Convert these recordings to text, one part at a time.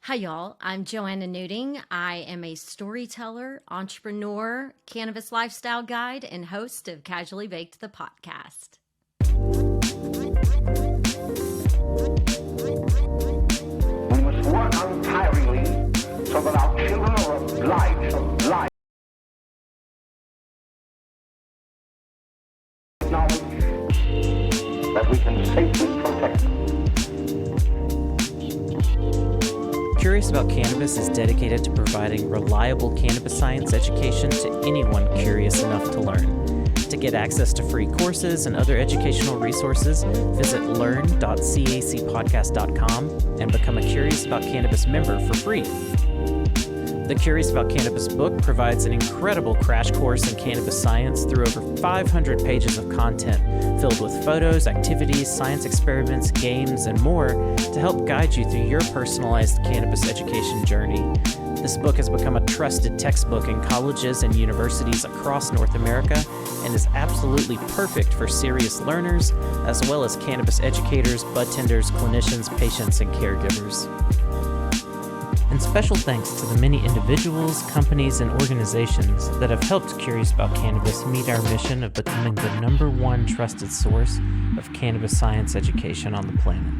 Hi, y'all. I'm Johanna Nuding. I am a storyteller, entrepreneur, cannabis lifestyle guide, and host of Casually Baked the podcast. We must work untiringly so that our children are of light, knowledge that we can safely protect them. Curious About Cannabis is dedicated to providing reliable cannabis science education to anyone curious enough to learn. To get access to free courses and other educational resources, visit learn.cacpodcast.com and become a Curious About Cannabis member for free. The Curious About Cannabis book provides an incredible crash course in cannabis science through over 500 pages of content filled with photos, activities, science experiments, games, and more to help guide you through your personalized cannabis education journey. This book has become a trusted textbook in colleges and universities across North America and is absolutely perfect for serious learners, as well as cannabis educators, bud tenders, clinicians, patients, and caregivers. And special thanks to the many individuals, companies, and organizations that have helped Curious About Cannabis meet our mission of becoming the #1 trusted source of cannabis science education on the planet.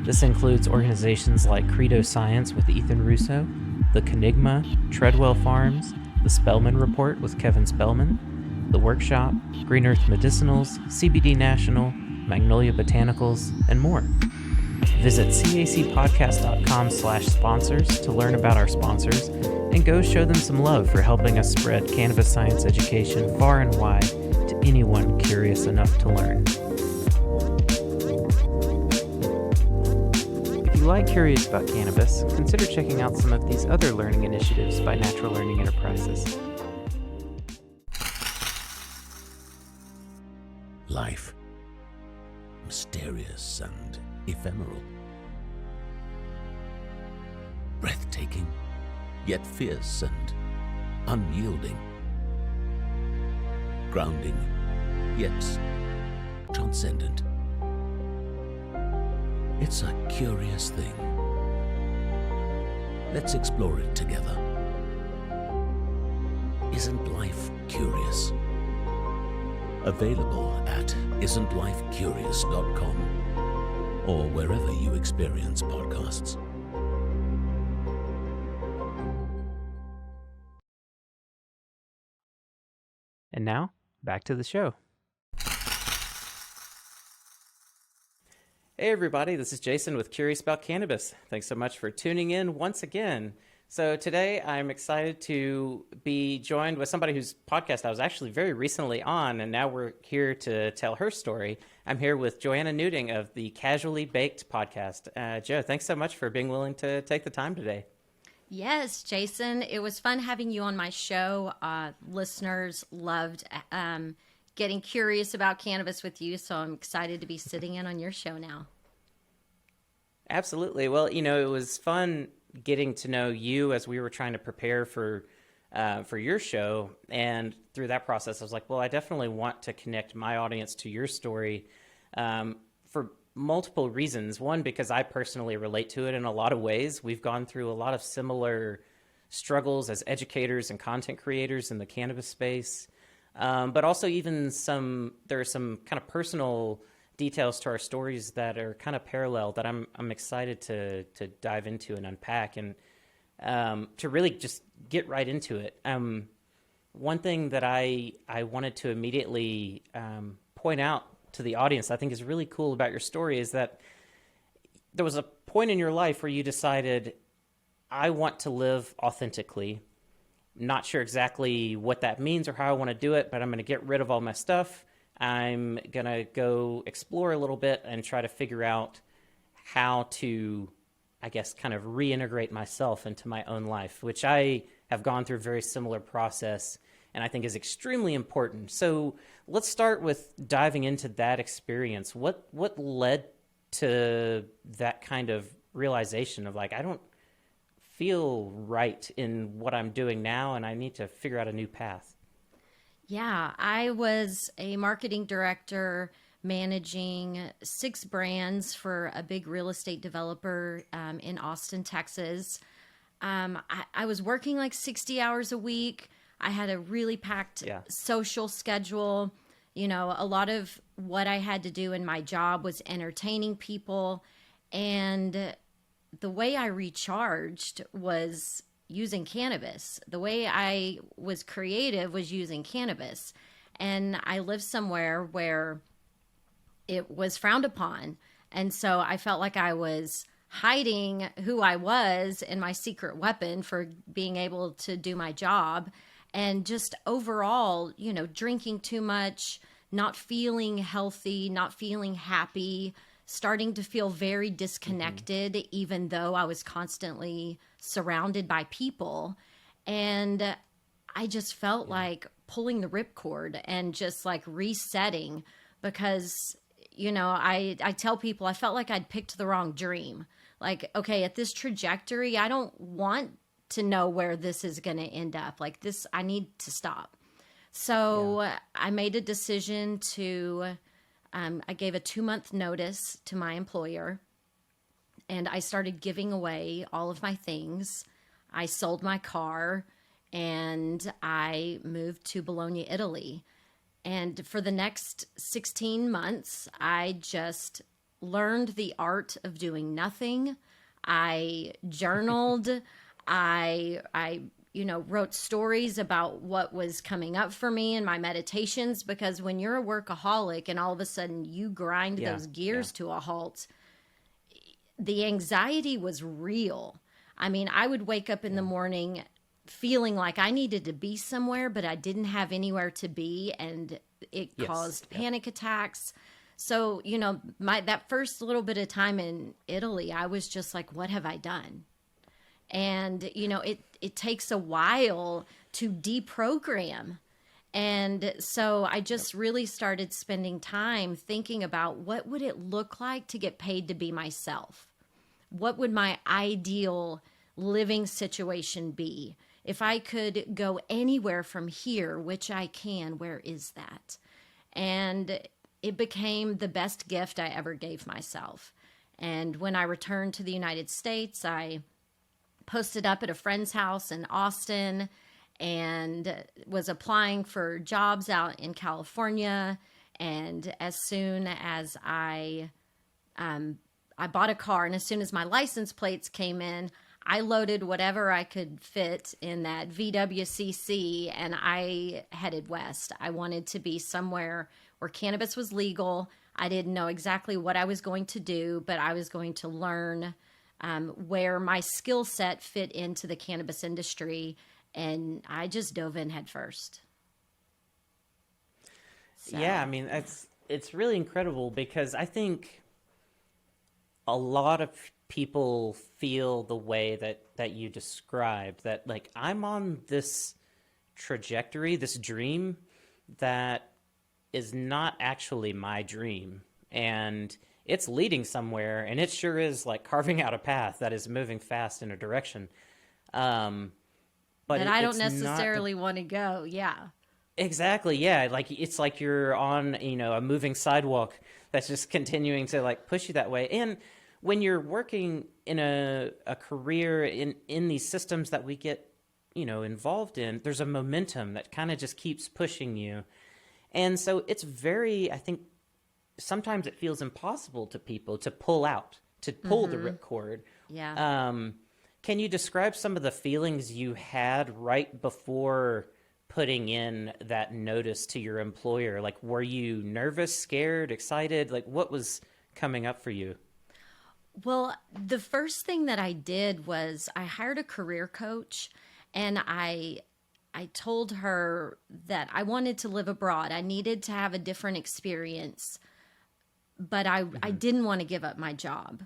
This includes organizations like Credo Science with Ethan Russo, The Kenigma, Treadwell Farms, The Spellman Report with Kevin Spellman, The Workshop, Green Earth Medicinals, CBD National, Magnolia Botanicals, and more. Visit cacpodcast.com/sponsors to learn about our sponsors and go show them some love for helping us spread cannabis science education far and wide to anyone curious enough to learn. If you like Curious About Cannabis, consider checking out some of these other learning initiatives by Natural Learning Enterprises. Life, mysterious and ephemeral, breathtaking, yet fierce and unyielding, grounding, yet transcendent. It's a curious thing. Let's explore it together. Isn't life curious? Available at isn'tlifecurious.com or wherever you experience podcasts. And now, back to the show. Hey everybody, this is Jason with Curious About Cannabis. Thanks so much for tuning in once again. So today I'm excited to be joined with somebody whose podcast I was actually very recently on, and now we're here to tell her story. I'm here with Johanna Nuding of the Casually Baked podcast. Jo, thanks so much for being willing to take the time today. Yes, Jason, it was fun having you on my show. Listeners loved getting curious about cannabis with you, so I'm excited to be sitting in on your show now. Absolutely. Well, it was fun getting to know you as we were trying to prepare for your show, and through that process I was like, well, I definitely want to connect my audience to your story for multiple reasons. One, because I personally relate to it in a lot of ways. We've gone through a lot of similar struggles as educators and content creators in the cannabis space, but also even there are some kind of personal details to our stories that are kind of parallel that I'm excited to dive into and unpack, and to really just get right into it. One thing that I wanted to immediately point out to the audience I think is really cool about your story is that there was a point in your life where you decided, I want to live authentically. Not sure exactly what that means or how I want to do it, but I'm going to get rid of all my stuff. I'm going to go explore a little bit and try to figure out how to, I guess, kind of reintegrate myself into my own life, which I have gone through a very similar process and I think is extremely important. So let's start with diving into that experience. What led to that kind of realization of like, I don't feel right in what I'm doing now and I need to figure out a new path? Yeah, I was a marketing director managing 6 brands for a big real estate developer in Austin, Texas. I was working like 60 hours a week. I had a really packed social schedule. You know, a lot of what I had to do in my job was entertaining people. And the way I recharged was using cannabis. The way I was creative was using cannabis. And I lived somewhere where it was frowned upon. And so I felt like I was hiding who I was and my secret weapon for being able to do my job. And just overall, you know, drinking too much, not feeling healthy, not feeling happy, starting to feel very disconnected, even though I was constantly surrounded by people. And I just felt like pulling the ripcord and just like resetting, because, you know, I tell people I felt like I'd picked the wrong dream. Like, okay, at this trajectory, I don't want to know where this is going to end up. Like this, I need to stop. So I made a decision to, I gave a 2-month notice to my employer, and I started giving away all of my things. I sold my car, and I moved to Bologna, Italy. And for the next 16 months, I just learned the art of doing nothing. I journaled. I you know, wrote stories about what was coming up for me in my meditations, because when you're a workaholic and all of a sudden you grind those gears to a halt, the anxiety was real. I mean, I would wake up in the morning feeling like I needed to be somewhere, but I didn't have anywhere to be, and it caused panic attacks. So, you know, that first little bit of time in Italy, I was just like, what have I done? And, you know, it takes a while to deprogram. And so I just really started spending time thinking about what would it look like to get paid to be myself? What would my ideal living situation be? If I could go anywhere from here, which I can, where is that? And it became the best gift I ever gave myself. And when I returned to the United States, I posted up at a friend's house in Austin and was applying for jobs out in California. And as soon as I bought a car, and as soon as my license plates came in, I loaded whatever I could fit in that VWCC, and I headed west. I wanted to be somewhere where cannabis was legal. I didn't know exactly what I was going to do, but I was going to learn where my skill set fit into the cannabis industry, and I just dove in head first. So. Yeah, I mean, it's really incredible, because I think a lot of people feel the way that you described, that like I'm on this trajectory, this dream that is not actually my dream, and it's leading somewhere, and it sure is like carving out a path that is moving fast in a direction. But I don't necessarily want to go. Yeah. Exactly. Yeah. Like it's like you're on, you know, a moving sidewalk that's just continuing to like push you that way. And when you're working in a career in these systems that we get, you know, involved in, there's a momentum that kind of just keeps pushing you. And so it's very, I think, sometimes it feels impossible to people to pull out, to pull the ripcord. Yeah. Can you describe some of the feelings you had right before putting in that notice to your employer? Like, were you nervous, scared, excited? Like, what was coming up for you? Well, the first thing that I did was I hired a career coach, and I told her that I wanted to live abroad. I needed to have a different experience, but I didn't want to give up my job.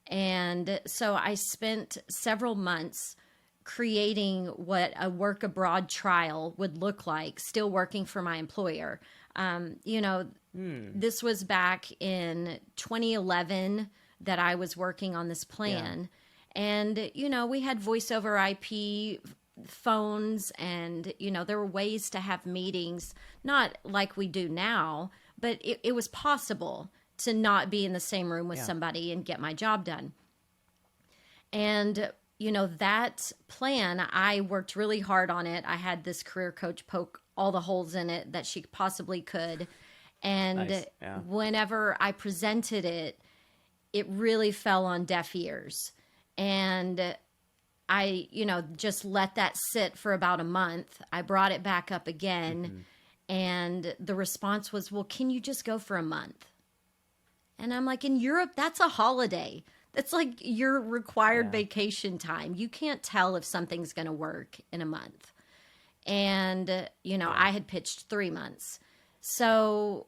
And so I spent several months creating what a work abroad trial would look like, still working for my employer. This was back in 2011 that I was working on this plan. Yeah. And, you know, we had voice over IP phones, and, you know, there were ways to have meetings, not like we do now, but it was possible to not be in the same room with somebody and get my job done. And, you know, that plan, I worked really hard on it. I had this career coach poke all the holes in it that she possibly could. And Nice. Yeah. whenever I presented it, it really fell on deaf ears. And I, you know, just let that sit for about a month. I brought it back up again. And the response was, well, can you just go for a month? And I'm like, in Europe, that's a holiday. That's like your required vacation time. You can't tell if something's going to work in a month. And, you know, I had pitched 3 months. So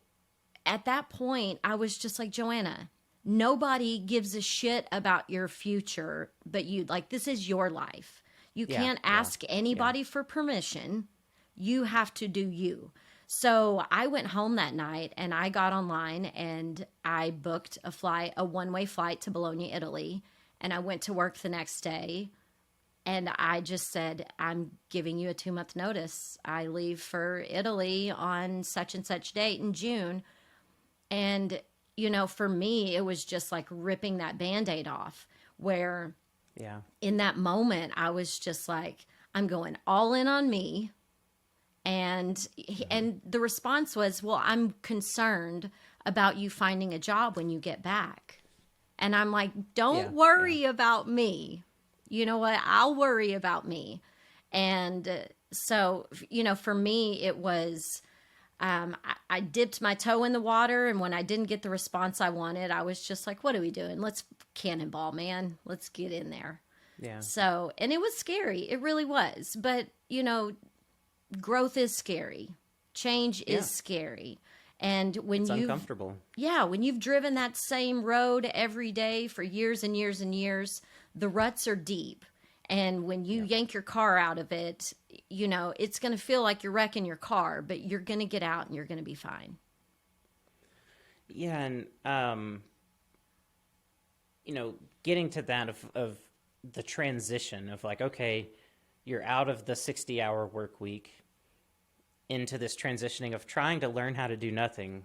at that point, I was just like, Johanna, nobody gives a shit about your future, but you, like, this is your life. You can't ask anybody for permission. You have to do you. So I went home that night and I got online and I booked a one-way flight to Bologna, Italy. And I went to work the next day and I just said, I'm giving you a 2-month notice. I leave for Italy on such and such date in June. And, you know, for me, it was just like ripping that Band-Aid off, where in that moment, I was just like, I'm going all in on me. And the response was, well, I'm concerned about you finding a job when you get back. And I'm like, don't worry about me. You know what? I'll worry about me. And so, you know, for me, it was, I dipped my toe in the water. And when I didn't get the response I wanted, I was just like, what are we doing? Let's cannonball, man. Let's get in there. Yeah. So, and it was scary. It really was. But, you know, growth is scary. Change is scary. And when it's uncomfortable. Yeah, when you've driven that same road every day for years and years and years, the ruts are deep. And when you yank your car out of it, you know, it's going to feel like you're wrecking your car, but you're going to get out and you're going to be fine. Yeah, and you know, getting to that of the transition of like, okay, you're out of the 60-hour work week into this transitioning of trying to learn how to do nothing,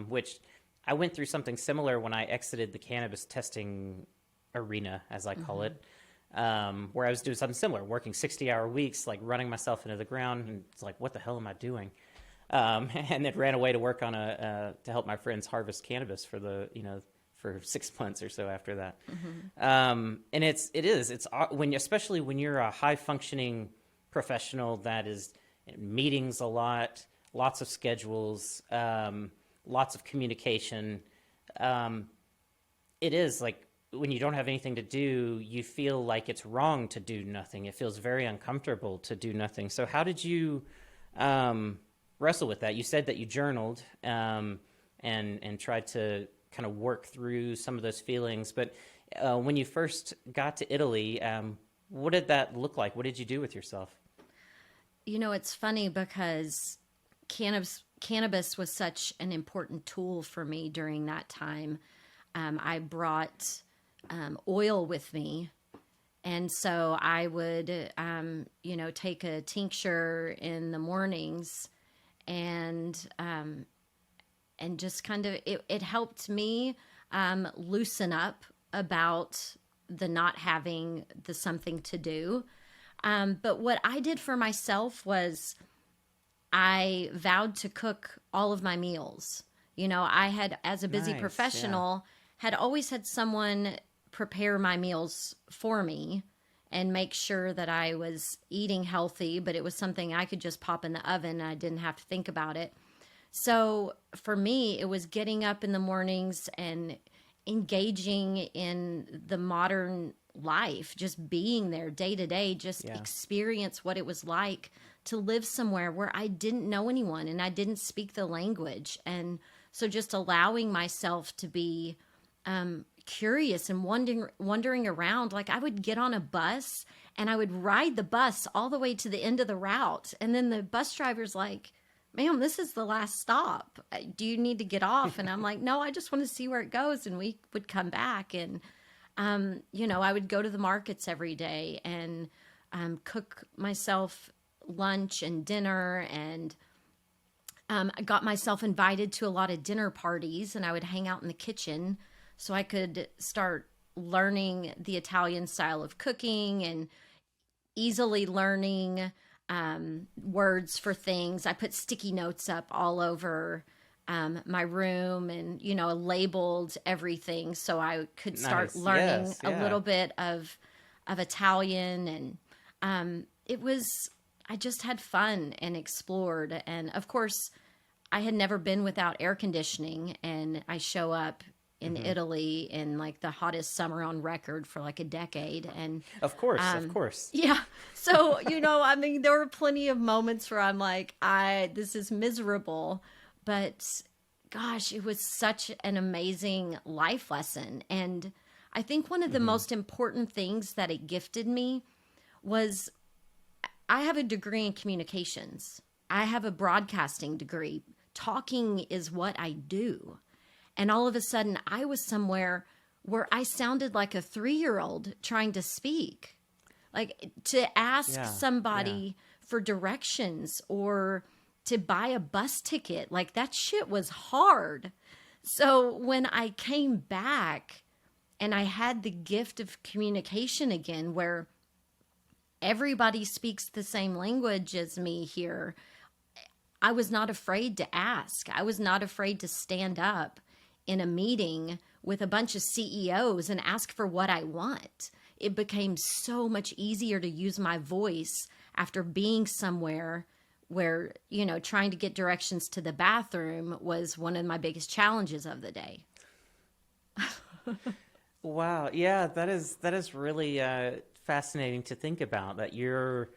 which I went through something similar when I exited the cannabis testing arena, as I call it, where I was doing something similar, working 60-hour weeks, like running myself into the ground, and it's like, what the hell am I doing? And then ran away to work on to help my friends harvest cannabis for for 6 months or so after that. And it's especially when you're a high functioning professional that is in meetings a lot, lots of schedules, lots of communication. It is like when you don't have anything to do, you feel like it's wrong to do nothing. It feels very uncomfortable to do nothing. So how did you wrestle with that? You said that you journaled and tried to kind of work through some of those feelings. But when you first got to Italy, what did that look like? What did you do with yourself? You know, it's funny because cannabis was such an important tool for me during that time. I brought oil with me. And so I would, take a tincture in the mornings and just kind of, it helped me loosen up about the not having the something to do. But what I did for myself was I vowed to cook all of my meals. You know, I had, as a busy professional, had always had someone prepare my meals for me and make sure that I was eating healthy, but it was something I could just pop in the oven and I didn't have to think about it. So for me, it was getting up in the mornings and engaging in the modern life, just being there day to day, just experience what it was like to live somewhere where I didn't know anyone and I didn't speak the language. And so just allowing myself to be curious and wandering around. Like I would get on a bus and I would ride the bus all the way to the end of the route. And then the bus driver's like, ma'am, this is the last stop. Do you need to get off? And I'm like, no, I just want to see where it goes. And we would come back and, I would go to the markets every day and cook myself lunch and dinner and I got myself invited to a lot of dinner parties, and I would hang out in the kitchen so I could start learning the Italian style of cooking and easily learning words for things. I put sticky notes up all over my room and, labeled everything so I could start learning a little bit of Italian. And I just had fun and explored. And of course, I had never been without air conditioning, and I show up in Italy in like the hottest summer on record for like a decade. And of course. Yeah. So, there were plenty of moments where I'm like, this is miserable, but gosh, it was such an amazing life lesson. And I think one of the most important things that it gifted me was I have a degree in communications. I have a broadcasting degree. Talking is what I do. And all of a sudden, I was somewhere where I sounded like a 3-year-old trying to speak. Like, to ask somebody for directions or to buy a bus ticket. Like, that shit was hard. So when I came back and I had the gift of communication again, where everybody speaks the same language as me here, I was not afraid to ask. I was not afraid to stand up in a meeting with a bunch of CEOs and ask for what I want. It became so much easier to use my voice after being somewhere where, trying to get directions to the bathroom was one of my biggest challenges of the day. Wow. Yeah, that is really fascinating to think about, that you're,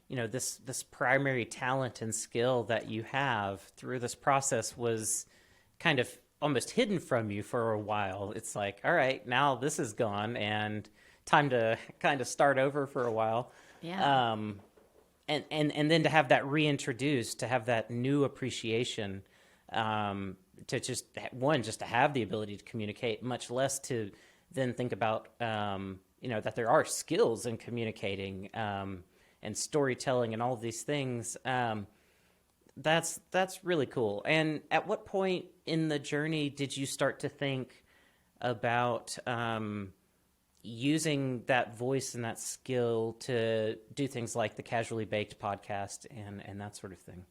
this primary talent and skill that you have through this process was kind of almost hidden from you for a while. It's like, all right, now this is gone and time to kind of start over for a while. Yeah. And then to have that reintroduced, to have that new appreciation, to just to have the ability to communicate, much less to then think about, that there are skills in communicating, and storytelling and all of these things. That's really cool. And at what point in the journey did you start to think about using that voice and that skill to do things like the Casually Baked podcast and that sort of thing?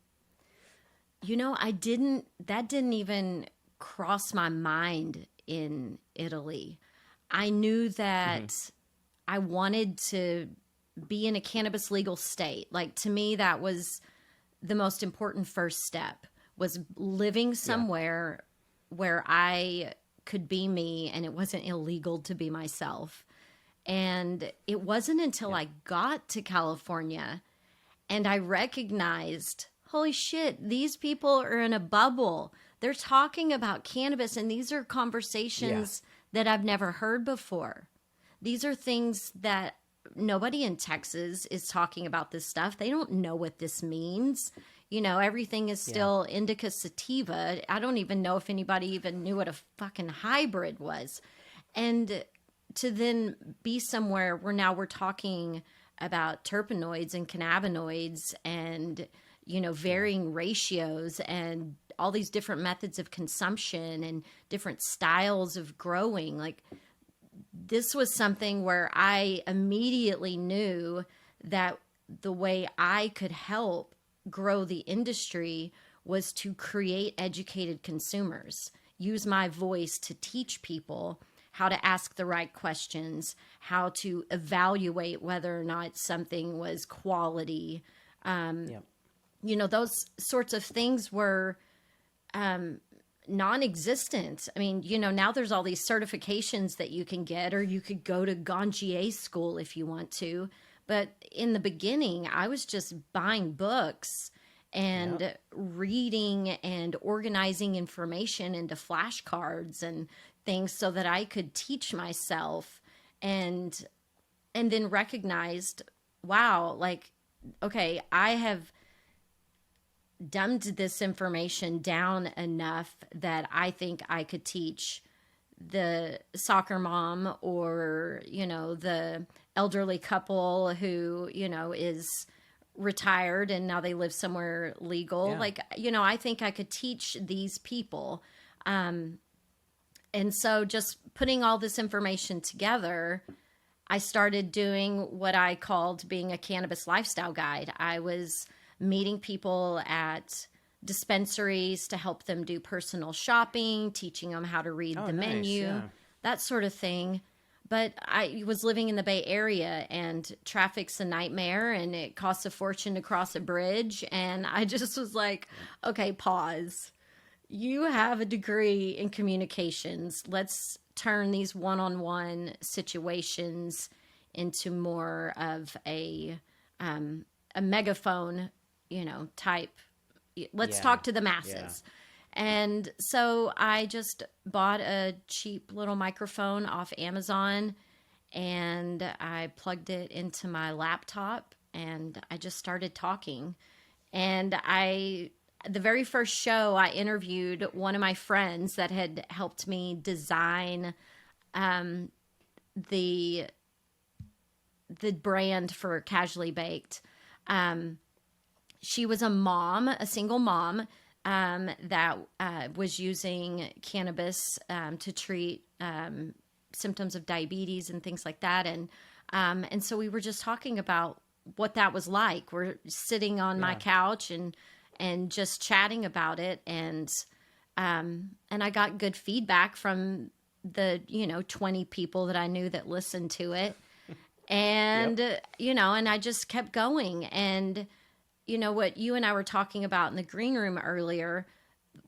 That didn't even cross my mind in Italy. I knew that I wanted to be in a cannabis legal state. Like, to me, that was the most important first step, was living somewhere where I could be me and it wasn't illegal to be myself. And it wasn't until I got to California and I recognized, holy shit, these people are in a bubble. They're talking about cannabis, and these are conversations that I've never heard before. These are things that nobody in Texas is talking about this stuff. They don't know what this means. Everything is still indica sativa. I don't even know if anybody even knew what a fucking hybrid was. And to then be somewhere where now we're talking about terpenoids and cannabinoids and, varying ratios and all these different methods of consumption and different styles of growing. Like, this was something where I immediately knew that the way I could help grow the industry was to create educated consumers, use my voice to teach people how to ask the right questions, how to evaluate whether or not something was quality. Those sorts of things were non-existent. I mean, now there's all these certifications that you can get, or you could go to Ganjier school if you want to. But in the beginning, I was just buying books and reading and organizing information into flashcards and things so that I could teach myself, and then recognized, wow, like, okay, I have dumbed this information down enough that I think I could teach the soccer mom or, the elderly couple who, is retired and now they live somewhere legal. Yeah. Like, I think I could teach these people. And so just putting all this information together, I started doing what I called being a cannabis lifestyle guide. I was meeting people at dispensaries to help them do personal shopping, teaching them how to read the menu, that sort of thing. But I was living in the Bay Area, and traffic's a nightmare, and it costs a fortune to cross a bridge. And I just was like, okay, pause. You have a degree in communications. Let's turn these one-on-one situations into more of a megaphone, type. Let's talk to the masses. Yeah. And so I just bought a cheap little microphone off Amazon, and I plugged it into my laptop, and I just started talking. And the very first show, I interviewed one of my friends that had helped me design the brand for Casually Baked. She was a single mom, that was using cannabis to treat symptoms of diabetes and things like that. And so we were just talking about what that was like. We're sitting on my couch and just chatting about it. And I got good feedback from the 20 people that I knew that listened to it. And and I just kept going. And what you and I were talking about in the green room earlier,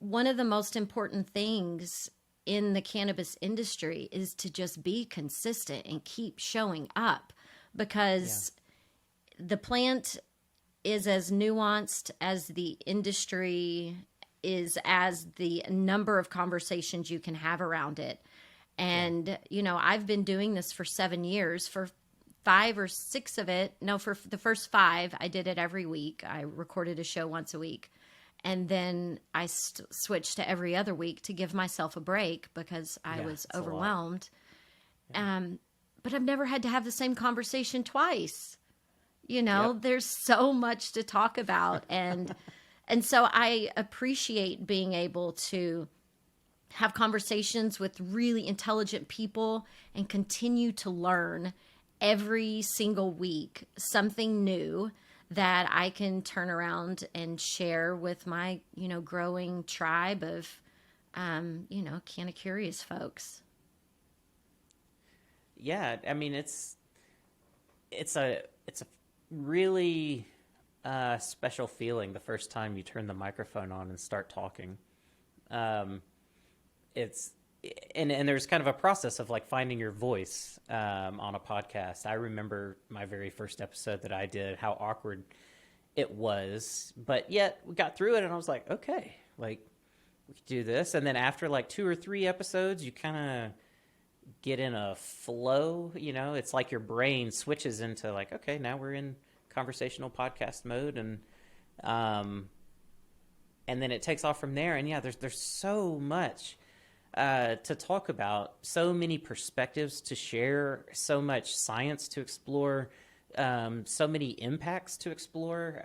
one of the most important things in the cannabis industry is to just be consistent and keep showing up, because the plant is as nuanced as the industry is, as the number of conversations you can have around it. And, I've been doing this for 7 years. For 5 or 6 of it, for the first 5, I did it every week. I recorded a show once a week. And then I switched to every other week to give myself a break because I was overwhelmed. But I've never had to have the same conversation twice. There's so much to talk about. And so I appreciate being able to have conversations with really intelligent people and continue to learn every single week something new that I can turn around and share with my, growing tribe of, kind of curious folks. Yeah. I mean, it's a really special feeling the first time you turn the microphone on and start talking. And there's kind of a process of like finding your voice on a podcast. I remember my very first episode that I did, how awkward it was, but yet we got through it, and I was like, okay, like we could do this. And then after like 2 or 3 episodes, you kind of get in a flow. It's like your brain switches into like, okay, now we're in conversational podcast mode, and then it takes off from there. And there's so much to talk about, so many perspectives to share, so much science to explore, so many impacts to explore.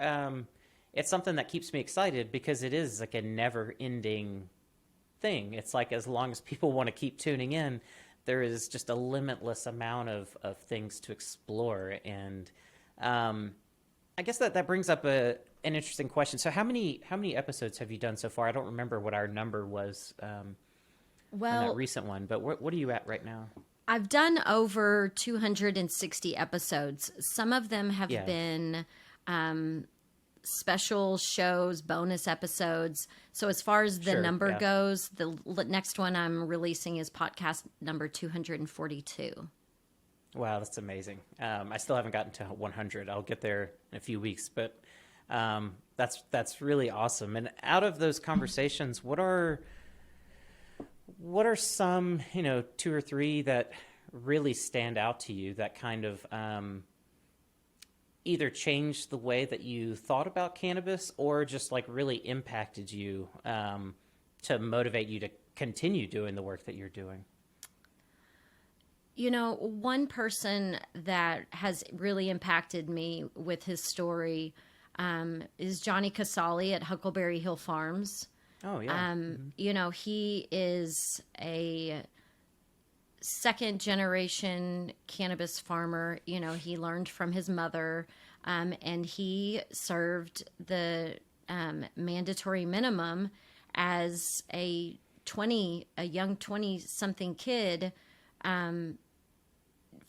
It's something that keeps me excited because it is like a never-ending thing. It's like as long as people want to keep tuning in, there is just a limitless amount of things to explore. And I guess that brings up an interesting question. So how many episodes have you done so far? I don't remember what our number was. Well, on that recent one, but what are you at right now? I've done over 260 episodes. Some of them have been special shows, bonus episodes. So as far as the number goes, the next one I'm releasing is podcast number 242. Wow, that's amazing. I still haven't gotten to 100. I'll get there in a few weeks, but that's really awesome. And out of those conversations, what are some, 2 or 3 that really stand out to you that kind of either changed the way that you thought about cannabis or just like really impacted you to motivate you to continue doing the work that you're doing? One person that has really impacted me with his story, is Johnny Casale at Huckleberry Hill Farms. Oh, yeah. You know, he is a second generation cannabis farmer. You know, he learned from his mother, and he served the mandatory minimum as a young 20-something kid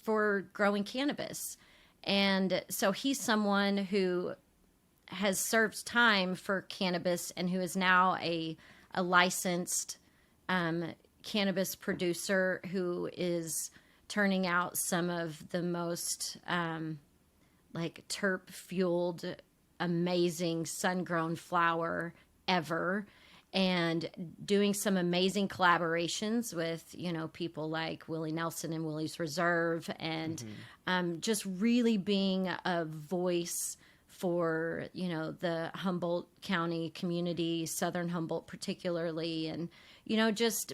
for growing cannabis. And so he's someone who has served time for cannabis and who is now a licensed cannabis producer who is turning out some of the most like terp fueled, amazing sun-grown flower ever, and doing some amazing collaborations with, you know, people like Willie Nelson and Willie's Reserve, and just really being a voice for, you know, the Humboldt County community, Southern Humboldt particularly, and, you know, just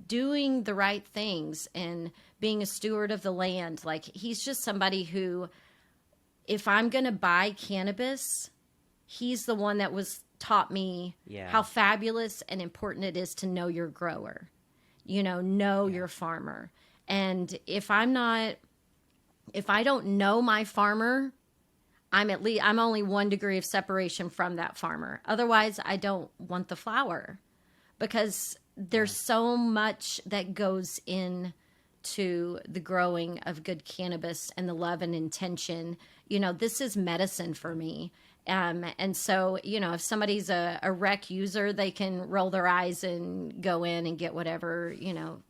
doing the right things and being a steward of the land. Like, he's just somebody who, if I'm going to buy cannabis, he's the one that taught me how fabulous and important it is to know your grower, you know your farmer. And if I don't know my farmer, I'm only 1 degree of separation from that farmer. Otherwise, I don't want the flower, because there's so much that goes into the growing of good cannabis and the love and intention. You know, this is medicine for me. And so, you know, if somebody's a rec user, they can roll their eyes and go in and get whatever, you know,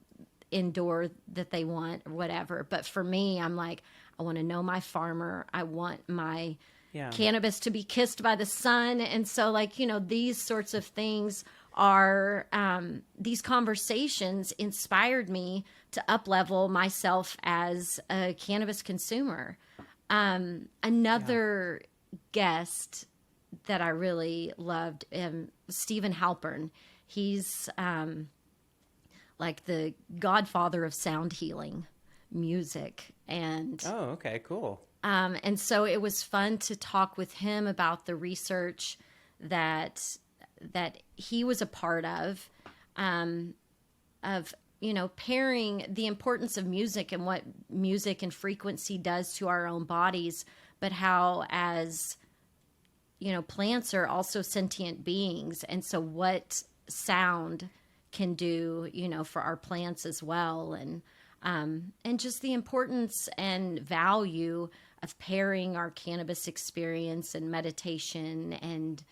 indoor that they want or whatever. But for me, I'm like, I want to know my farmer. I want my cannabis to be kissed by the sun. And so, like, you know, these sorts of things are, these conversations inspired me to up-level myself as a cannabis consumer. Another guest that I really loved, Stephen Halpern. He's like the godfather of sound healing music. And okay, cool. And so it was fun to talk with him about the research that he was a part of, you know, pairing the importance of music and what music and frequency does to our own bodies, but how, as you know, plants are also sentient beings. And so what sound can do, you know, for our plants as well. And just the importance and value of pairing our cannabis experience and meditation and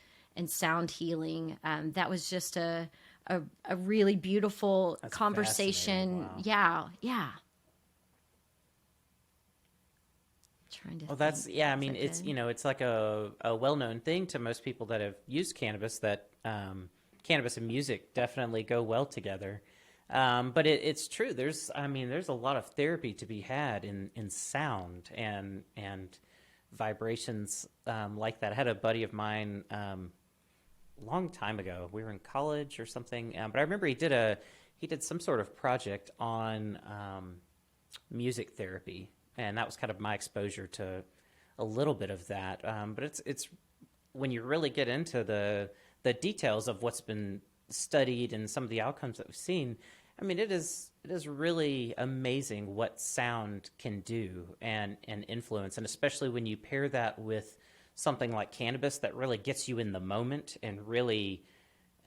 sound healing. That was just a really beautiful conversation. Wow. Yeah. Trying to I mean, it's, you know, it's like a well-known thing to most people that have used cannabis, that cannabis and music definitely go well together. But it's true. There's a lot of therapy to be had in sound and vibrations like that. I had a buddy of mine a long time ago. We were in college or something, but I remember he did some sort of project on music therapy, and that was kind of my exposure to a little bit of that. But it's when you really get into the details of what's been studied and some of the outcomes that we've seen, I mean, it is really amazing what sound can do and influence, and especially when you pair that with something like cannabis that really gets you in the moment and really,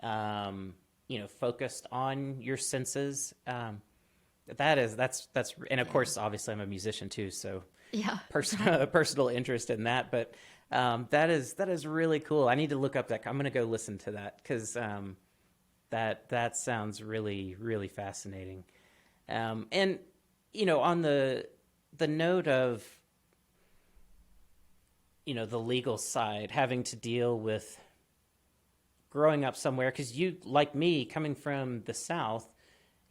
you know, focused on your senses. That's and of course, obviously, I'm a musician too, so personal interest in that. But that is really cool. I need to look up that. I'm going to go listen to that, because that sounds really, really fascinating. And you know, on the note of, you know, the legal side, having to deal with growing up somewhere, because you, like me, coming from the South,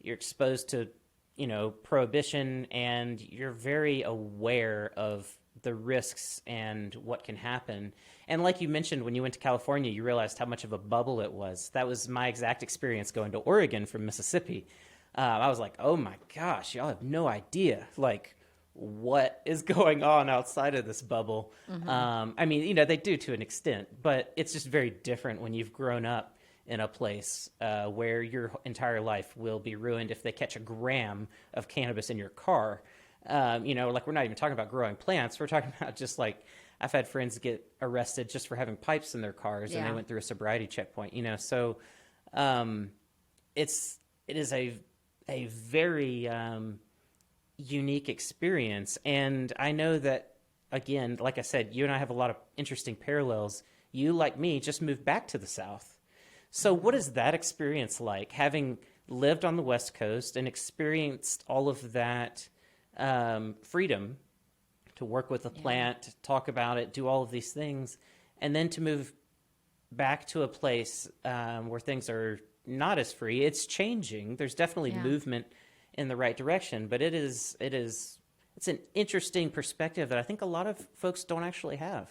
you're exposed to, you know, prohibition, and you're very aware of the risks and what can happen. And like you mentioned, when you went to California, you realized how much of a bubble it was. That was my exact experience going to Oregon from Mississippi. I was like, oh my gosh, y'all have no idea, like, what is going on outside of this bubble. I mean, you know, they do to an extent, but it's just very different when you've grown up in a place where your entire life will be ruined if they catch a gram of cannabis in your car. You know, like, we're not even talking about growing plants. We're talking about just like, I've had friends get arrested just for having pipes in their cars, and they went through a sobriety checkpoint, you know? So it is a very unique experience. And I know that, again, like I said, you and I have a lot of interesting parallels. You, like me, just moved back to the South. So what is that experience like, having lived on the West Coast and experienced all of that freedom to work with the plant, talk about it, do all of these things, and then to move back to a place where things are not as free? It's changing. There's definitely movement in the right direction, but it's an interesting perspective that I think a lot of folks don't actually have.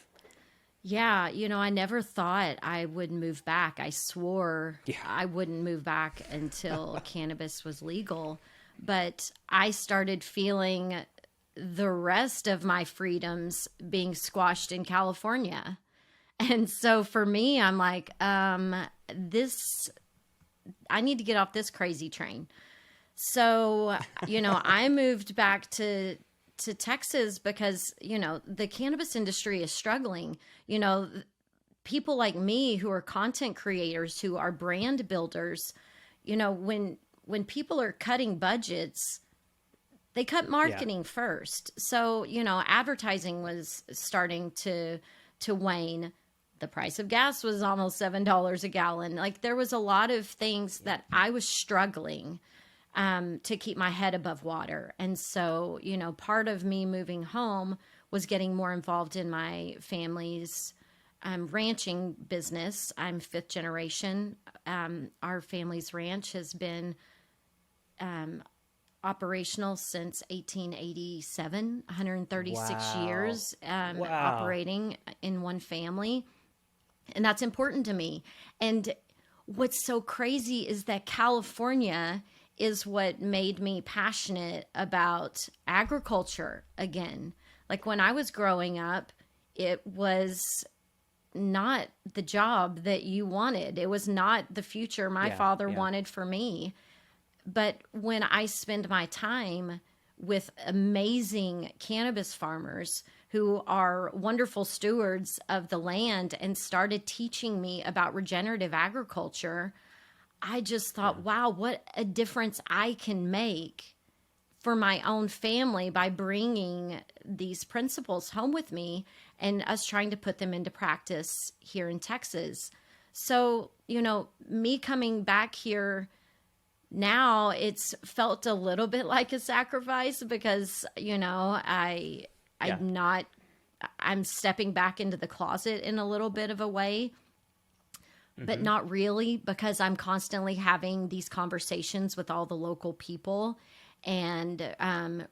Yeah, you know, I never thought I would move back. I swore I wouldn't move back until cannabis was legal. But I started feeling the rest of my freedoms being squashed in California. And so for me, I'm like, I need to get off this crazy train. So, you know, I moved back to Texas because, you know, the cannabis industry is struggling. You know, people like me who are content creators, who are brand builders, you know, when people are cutting budgets, they cut marketing first. So, you know, advertising was starting to wane. The price of gas was almost $7 a gallon. Like, there was a lot of things that I was struggling to keep my head above water. And so, you know, part of me moving home was getting more involved in my family's ranching business. I'm fifth generation. Our family's ranch has been operational since 1887, 136 years operating in one family. And that's important to me. And what's so crazy is that California is what made me passionate about agriculture again. Like, when I was growing up, it was not the job that you wanted. It was not the future my father wanted for me. But when I spend my time with amazing cannabis farmers who are wonderful stewards of the land and started teaching me about regenerative agriculture, I just thought, wow, what a difference I can make for my own family by bringing these principles home with me and us trying to put them into practice here in Texas. So, you know, me coming back here now, it's felt a little bit like a sacrifice because, you know, I'm stepping back into the closet in a little bit of a way, but not really, because I'm constantly having these conversations with all the local people and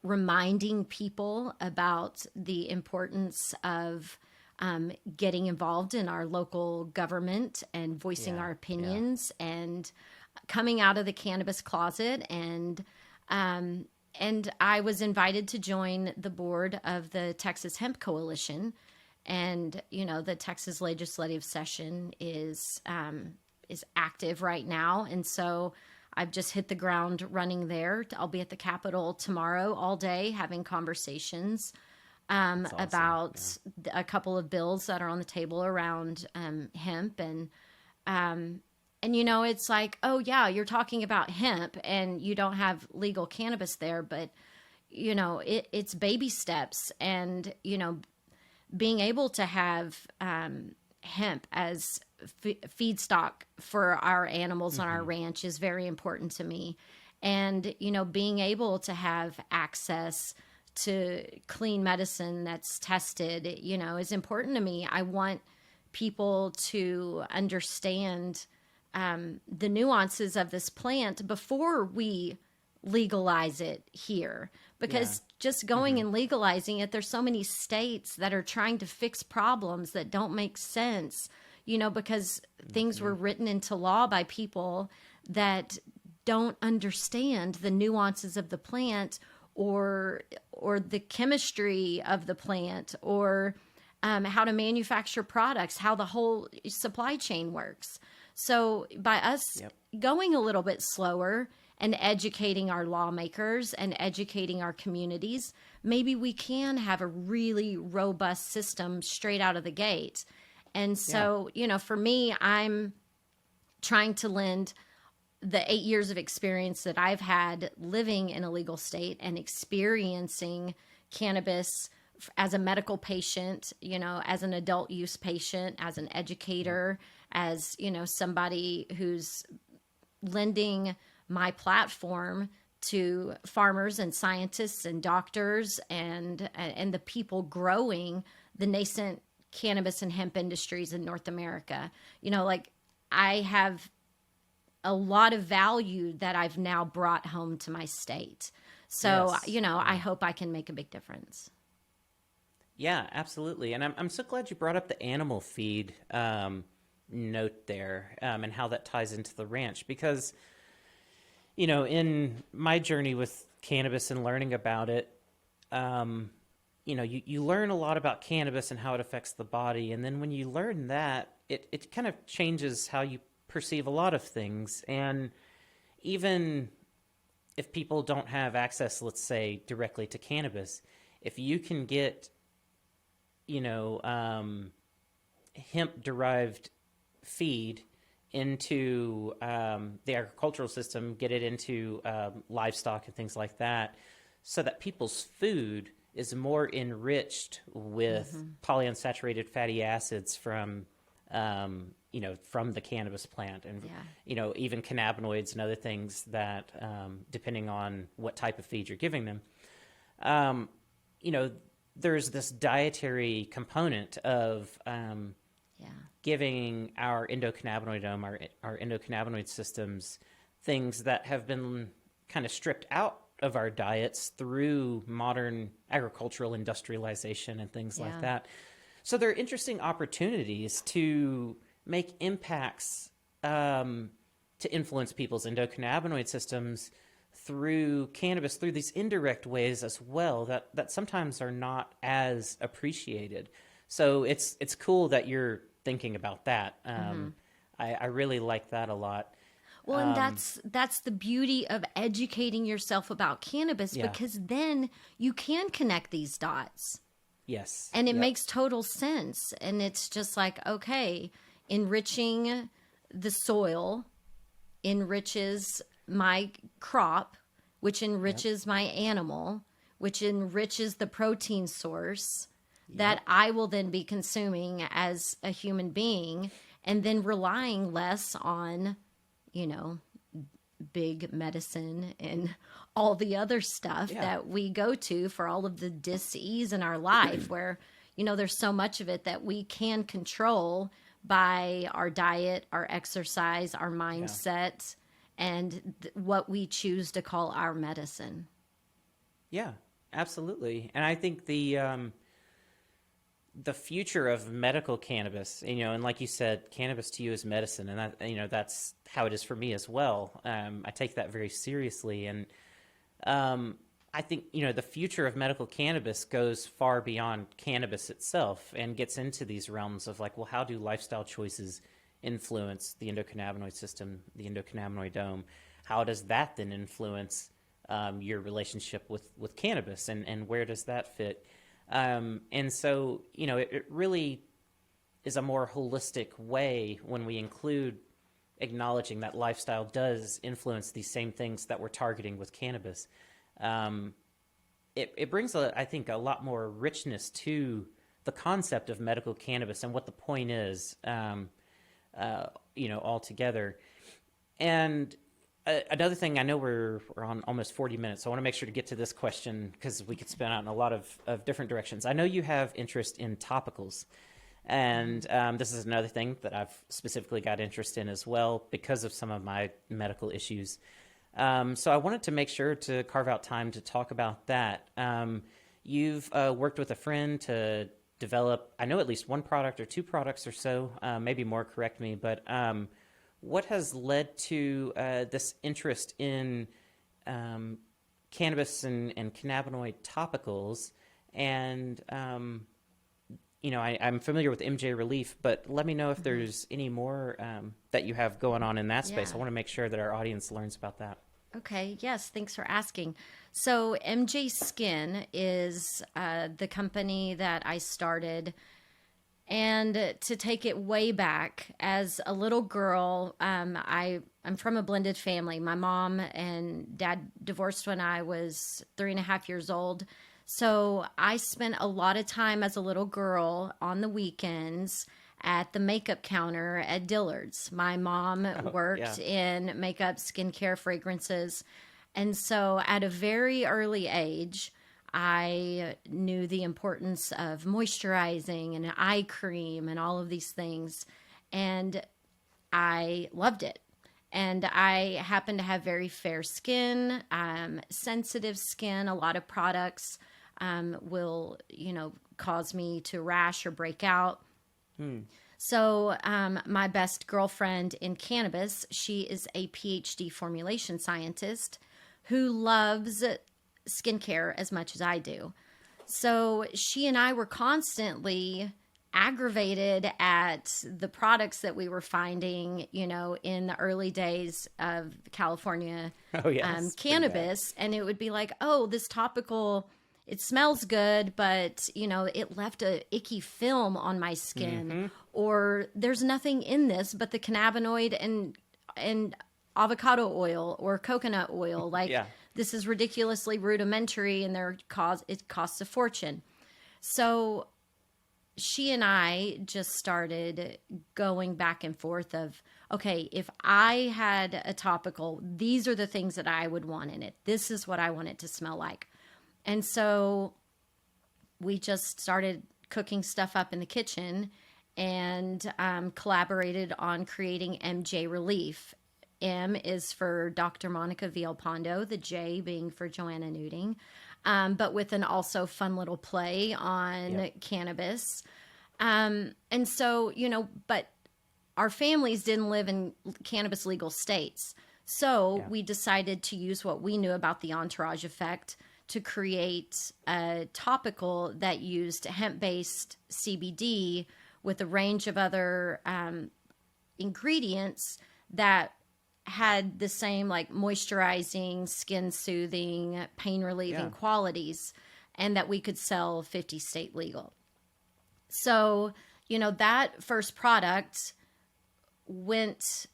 reminding people about the importance of getting involved in our local government and voicing our opinions and coming out of the cannabis closet. And I was invited to join the board of the Texas Hemp Coalition. And, you know, the Texas legislative session is active right now. And so I've just hit the ground running there. I'll be at the Capitol tomorrow all day having conversations about a couple of bills that are on the table around hemp. And, you know, it's like, oh, yeah, you're talking about hemp and you don't have legal cannabis there. But, you know, it's baby steps. And, you know, being able to have hemp as feedstock for our animals on our ranch is very important to me. And, you know, being able to have access to clean medicine that's tested, you know, is important to me. I want people to understand the nuances of this plant before we legalize it here, because just going and legalizing it, there's so many states that are trying to fix problems that don't make sense, you know, because things were written into law by people that don't understand the nuances of the plant or the chemistry of the plant, or how to manufacture products, how the whole supply chain works. So by us going a little bit slower and educating our lawmakers and educating our communities, maybe we can have a really robust system straight out of the gate. And so, for me, I'm trying to lend the 8 years of experience that I've had living in a legal state and experiencing cannabis as a medical patient, as an adult use patient, as an educator, as, somebody who's lending my platform to farmers and scientists and doctors and the people growing the nascent cannabis and hemp industries in North America. I have a lot of value that I've now brought home to my state. So, I hope I can make a big difference. Yeah, absolutely. And I'm so glad you brought up the animal feed note there, and how that ties into the ranch, because, in my journey with cannabis and learning about it, you learn a lot about cannabis and how it affects the body. And then when you learn that, it kind of changes how you perceive a lot of things. And even if people don't have access, let's say, directly to cannabis, if you can get, hemp-derived feed into the agricultural system, get it into livestock and things like that, so that people's food is more enriched with polyunsaturated fatty acids from the cannabis plant, and even cannabinoids and other things that, depending on what type of feed you're giving them, there's this dietary component of giving our endocannabinoidome, our endocannabinoid systems, things that have been kind of stripped out of our diets through modern agricultural industrialization and things like that. So there are interesting opportunities to make impacts to influence people's endocannabinoid systems through cannabis, through these indirect ways as well, that sometimes are not as appreciated. So it's cool that you're thinking about that. I really like that a lot. Well, and that's the beauty of educating yourself about cannabis, because then you can connect these dots. Yes. And it makes total sense. And it's just like, okay, enriching the soil enriches my crop, which enriches my animal, which enriches the protein source that I will then be consuming as a human being, and then relying less on, big medicine and all the other stuff that we go to for all of the dis-ease in our life, where, there's so much of it that we can control by our diet, our exercise, our mindset, and what we choose to call our medicine. Yeah, absolutely. And I think the future of medical cannabis, and like you said, cannabis to you is medicine, and that, that's how it is for me as well. I take that very seriously, and I think, the future of medical cannabis goes far beyond cannabis itself and gets into these realms of like, well, how do lifestyle choices influence the endocannabinoid system, the endocannabinoidome? How does that then influence your relationship with cannabis, and where does that fit? And so, it really is a more holistic way when we include acknowledging that lifestyle does influence these same things that we're targeting with cannabis. It brings, I think, a lot more richness to the concept of medical cannabis and what the point is, altogether. And another thing, I know we're on almost 40 minutes, so I want to make sure to get to this question because we could spin out in a lot of different directions. I know you have interest in topicals, and this is another thing that I've specifically got interest in as well because of some of my medical issues. So I wanted to make sure to carve out time to talk about that. You've worked with a friend to develop, I know, at least one product or two products or so, maybe more, correct me, but what has led to this interest in cannabis and cannabinoid topicals. And, I'm familiar with MJ Relief, but let me know if there's any more that you have going on in that space. Yeah. I want to make sure that our audience learns about that. Okay, yes, thanks for asking. So MJ Skin is the company that I started. And to take it way back, as a little girl, I'm from a blended family. My mom and dad divorced when I was 3.5 years old. So I spent a lot of time as a little girl on the weekends at the makeup counter at Dillard's. My mom worked in makeup, skincare, fragrances. And so at a very early age, I knew the importance of moisturizing and an eye cream and all of these things. And I loved it. And I happen to have very fair skin, sensitive skin. A lot of products will, cause me to rash or break out. So my best girlfriend in cannabis, she is a PhD formulation scientist who loves skincare as much as I do. So she and I were constantly aggravated at the products that we were finding, in the early days of California cannabis. And it would be like, oh, this topical, it smells good, but, it left a icky film on my skin. Or there's nothing in this but the cannabinoid and avocado oil or coconut oil. This is ridiculously rudimentary, and it costs a fortune. So she and I just started going back and forth of, okay, if I had a topical, these are the things that I would want in it. This is what I want it to smell like. And so we just started cooking stuff up in the kitchen and collaborated on creating MJ Relief. M is for Dr. Monica Villalpando, the J being for Johanna Nuding, but with an also fun little play on cannabis. And so, but our families didn't live in cannabis legal states. So we decided to use what we knew about the entourage effect to create a topical that used hemp-based CBD with a range of other ingredients that had the same moisturizing, skin soothing, pain relieving qualities, and that we could sell 50 state legal. So, that first product went,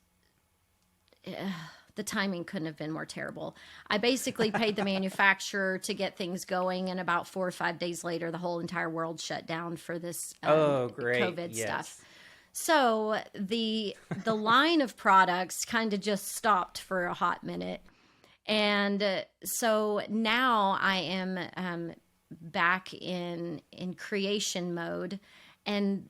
the timing couldn't have been more terrible. I basically paid the manufacturer to get things going, and about 4 or 5 days later, the whole entire world shut down for this COVID stuff. So the line of products kind of just stopped for a hot minute. And so now I am back in creation mode. And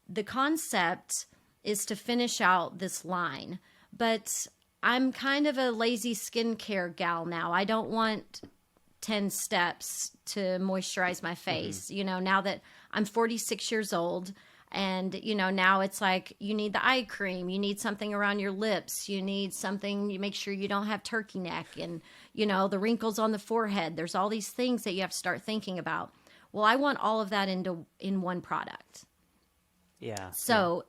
the concept is to finish out this line. But I'm kind of a lazy skincare gal now. I don't want 10 steps to moisturize my face. Now that I'm 46 years old, and, now it's like you need the eye cream, you need something around your lips, you need something, you make sure you don't have turkey neck and, the wrinkles on the forehead. There's all these things that you have to start thinking about. Well, I want all of that in one product. Yeah. So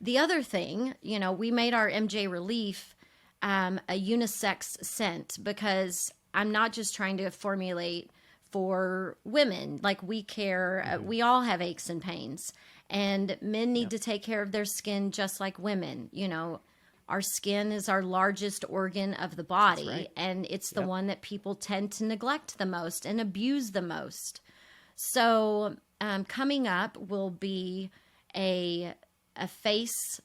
the other thing, we made our MJ Relief a unisex scent because I'm not just trying to formulate for women. We care, we all have aches and pains. And men need to take care of their skin just like women. Our skin is our largest organ of the body, and it's the one that people tend to neglect the most and abuse the most. So coming up will be a face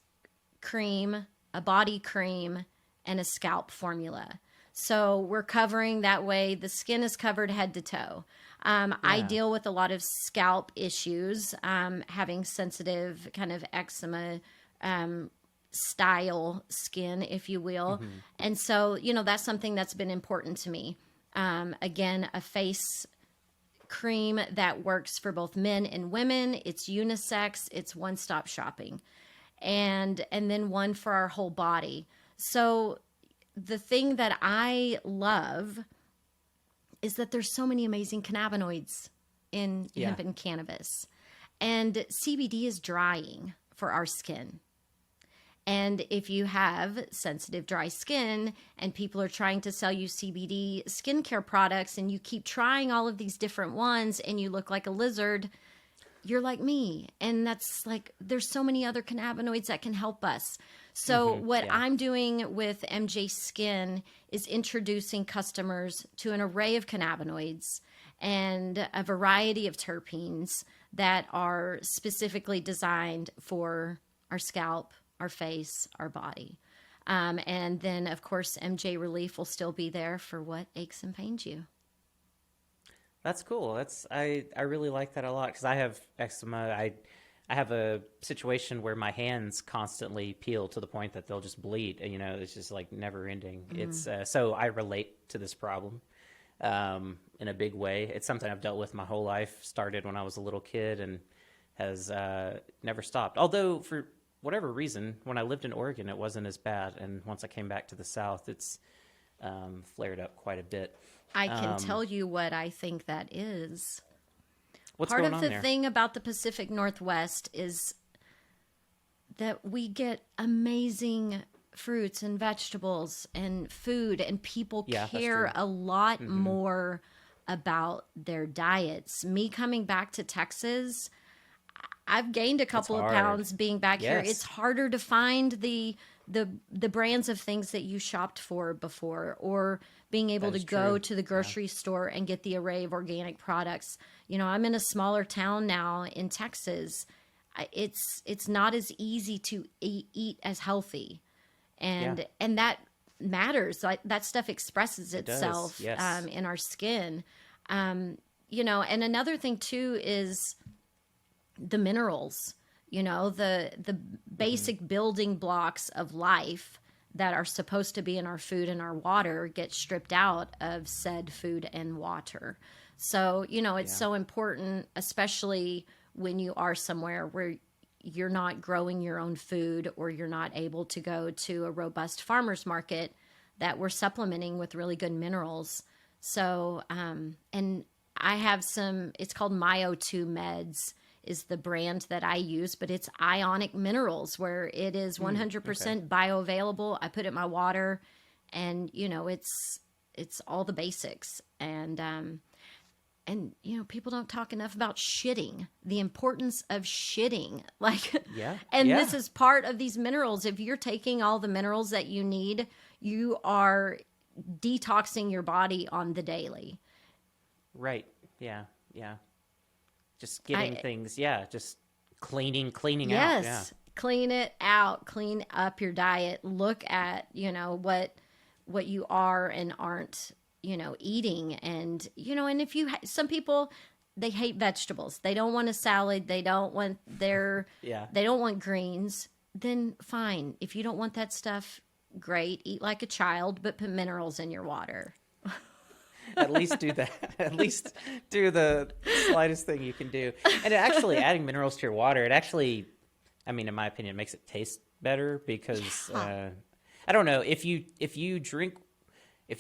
cream, a body cream, and a scalp formula. So we're covering that way. The skin is covered head to toe. I deal with a lot of scalp issues, having sensitive kind of eczema style skin, if you will. And so, that's something that's been important to me. Again, a face cream that works for both men and women. It's unisex. It's one-stop shopping. And then one for our whole body. So the thing that I love is that there's so many amazing cannabinoids in hemp and cannabis. And CBD is drying for our skin. And if you have sensitive, dry skin and people are trying to sell you CBD skincare products and you keep trying all of these different ones and you look like a lizard, you're like me. And that's like, there's so many other cannabinoids that can help us. So what I'm doing with MJ Skin is introducing customers to an array of cannabinoids and a variety of terpenes that are specifically designed for our scalp, our face, our body. And then, of course, MJ Relief will still be there for what aches and pains you. That's cool. I really like that a lot because I have eczema. I have a situation where my hands constantly peel to the point that they'll just bleed. You know, it's just like never ending. It's so I relate to this problem in a big way. It's something I've dealt with my whole life. Started when I was a little kid and has never stopped. Although for whatever reason, when I lived in Oregon, it wasn't as bad. And once I came back to the South, it's flared up quite a bit. I can tell you what I think that is. What's Part going of on the there? thing about the Pacific Northwest is that we get amazing fruits and vegetables and food, and people care a lot more about their diets. Me coming back to Texas, I've gained a couple of pounds being back here. It's harder to find the brands of things that you shopped for before, or being able to go to the grocery store and get the array of organic products. You know, I'm in a smaller town now in Texas. It's not as easy to eat as healthy, and that matters. Like, that stuff expresses itself in our skin. You know, and another thing too is the minerals. You know, the basic building blocks of life that are supposed to be in our food and our water get stripped out of said food and water. So, you know, it's so important, especially when you are somewhere where you're not growing your own food or you're not able to go to a robust farmer's market, that we're supplementing with really good minerals. So, and I have some, it's called Myo2 Meds is the brand that I use, but it's ionic minerals where it is 100% bioavailable. I put it in my water and, you know, it's all the basics. And, you know, people don't talk enough about shitting, the importance of shitting. Like, this is part of these minerals. If you're taking all the minerals that you need, you are detoxing your body on the daily. Right. Yeah. Yeah. Just getting things, just cleaning out. Yes, clean it out, clean up your diet. Look at, you know, what you are and aren't, you know, eating. And, you know, and if you, some people, they hate vegetables. They don't want a salad. They don't want they don't want greens. Then fine. If you don't want that stuff, great. Eat like a child, but put minerals in your water. At least do that. At least do the slightest thing you can do. And actually, adding minerals to your water, it actually, I mean, in my opinion, makes it taste better because I don't know if you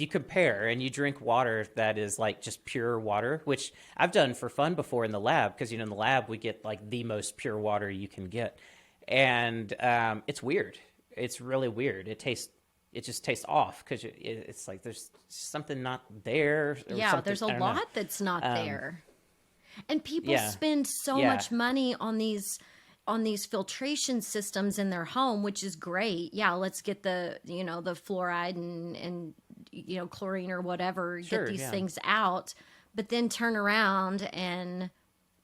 compare and you drink water that is like just pure water, which I've done for fun before in the lab, because, you know, in the lab we get like the most pure water you can get, and it's weird. It's really weird. It just tastes off because it's like there's something not there. There's a lot that's not there. And people spend so much money on these filtration systems in their home, which is great. Yeah, let's get the, you know, the fluoride and you know, chlorine or whatever, get these things out, but then turn around and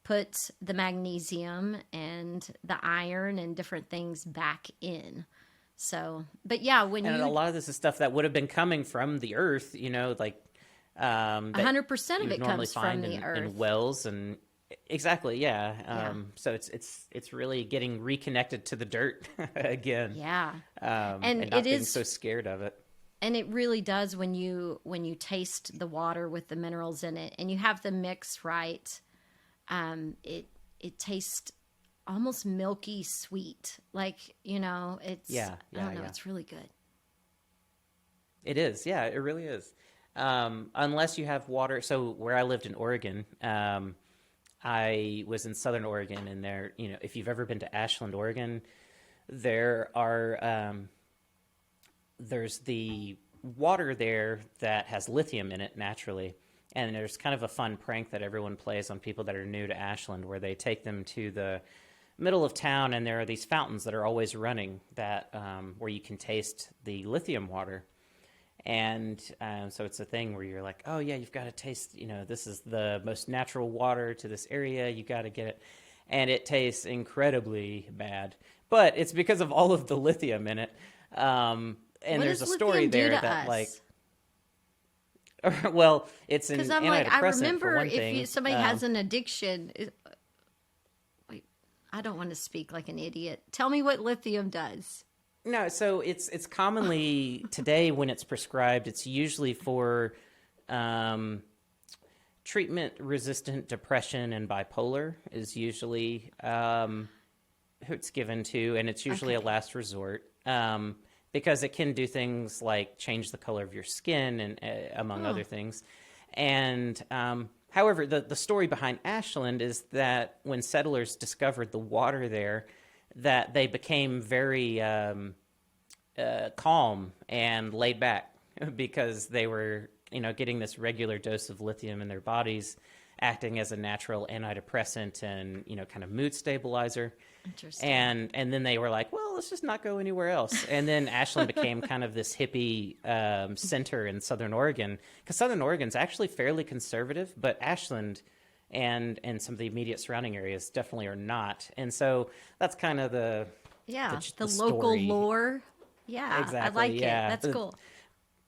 put the magnesium and the iron and different things back in. So, but yeah, when and a lot of this is stuff that would have been coming from the earth, you know, like 100% of it comes from the earth in wells, and exactly, So it's really getting reconnected to the dirt again. Yeah, and not being so scared of it. And it really does when you taste the water with the minerals in it, and you have the mix right. It tastes almost milky sweet, like, you know, it's I don't know, it's really good. It is, it really is. unless you have water. So where I lived in Oregon, I was in Southern Oregon, and there, if you've ever been to Ashland, Oregon, there are there's the water there that has lithium in it naturally. And there's kind of a fun prank that everyone plays on people that are new to Ashland, where they take them to the middle of town, and there are these fountains that are always running that where you can taste the lithium water. And so it's a thing where you're like, oh yeah, you've got to taste, this is the most natural water to this area. You got to get it. And it tastes incredibly bad, but it's because of all of the lithium in it. And what there's does a story lithium do there to that us? like, well, it's an Because I'm antidepressant like, I for remember one if thing. somebody has an addiction. Wait, I don't want to speak like an idiot. Tell me what lithium does. No, so it's commonly today when it's prescribed, it's usually for treatment-resistant depression and bipolar is usually who it's given to, and it's usually a last resort because it can do things like change the color of your skin and among other things. And however, the story behind Ashland is that when settlers discovered the water there, that they became very calm and laid back because they were, getting this regular dose of lithium in their bodies, acting as a natural antidepressant and, kind of mood stabilizer. Interesting. And then they were like, well, let's just not go anywhere else. And then Ashland became kind of this hippie center in Southern Oregon, because Southern Oregon's actually fairly conservative, but Ashland and some of the immediate surrounding areas definitely are not. And so that's kind of the local story. lore. Yeah, Exactly, I like yeah. it. That's cool.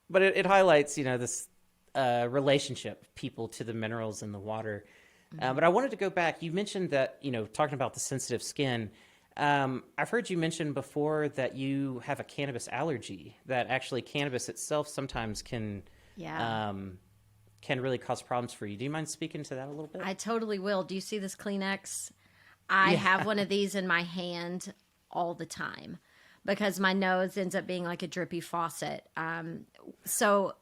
But it highlights, this relationship people to the minerals in the water. But I wanted to go back. You mentioned that, talking about the sensitive skin. I've heard you mention before that you have a cannabis allergy, that actually cannabis itself sometimes can really cause problems for you. Do you mind speaking to that a little bit? I totally will. Do you see this Kleenex? I have one of these in my hand all the time because my nose ends up being like a drippy faucet. So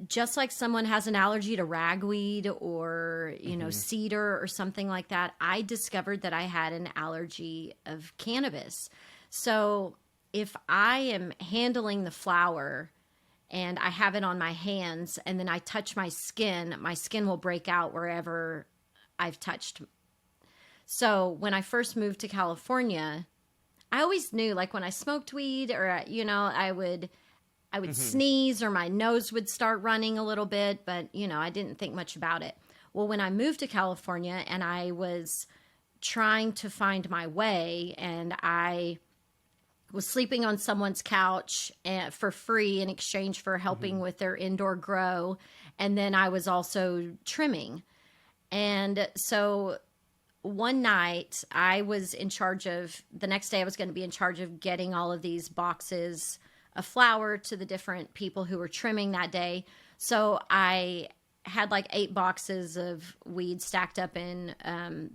just like someone has an allergy to ragweed or, cedar or something like that, I discovered that I had an allergy of cannabis. So if I am handling the flower and I have it on my hands and then I touch my skin will break out wherever I've touched. So when I first moved to California, I always knew, like when I smoked weed or, I would sneeze or my nose would start running a little bit, but, I didn't think much about it. Well, when I moved to California and I was trying to find my way and I was sleeping on someone's couch for free in exchange for helping with their indoor grow. And then I was also trimming. And so one night I was in charge of, the next day I was going to be in charge of getting all of these boxes of flour to the different people who were trimming that day. So I had like 8 boxes of weed stacked up in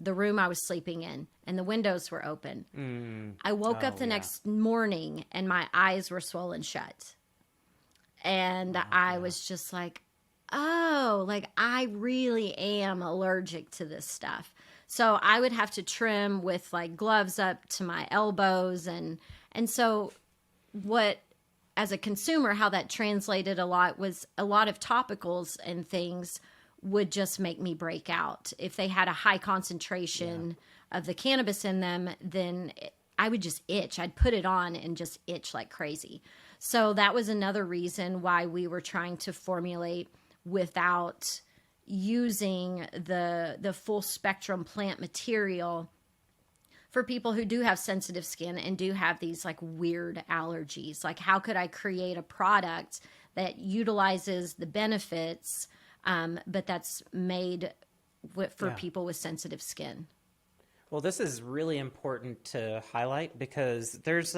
the room I was sleeping in, and the windows were open. I woke up the next morning and my eyes were swollen shut. And I was just like, oh, like I really am allergic to this stuff. So I would have to trim with like gloves up to my elbows. And so what, as a consumer, how that translated a lot was a lot of topicals and things would just make me break out. If they had a high concentration of the cannabis in them, then I would just itch. I'd put it on and just itch like crazy. So that was another reason why we were trying to formulate without using the full spectrum plant material for people who do have sensitive skin and do have these like weird allergies. Like, how could I create a product that utilizes the benefits, but that's made for people with sensitive skin? Well, this is really important to highlight because there's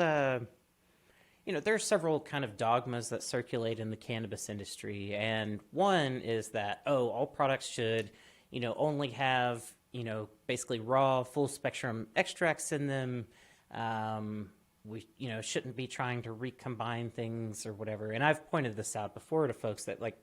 there's several kind of dogmas that circulate in the cannabis industry. And one is that, all products should, only have, basically raw, full spectrum extracts in them. We, shouldn't be trying to recombine things or whatever. And I've pointed this out before to folks that, like,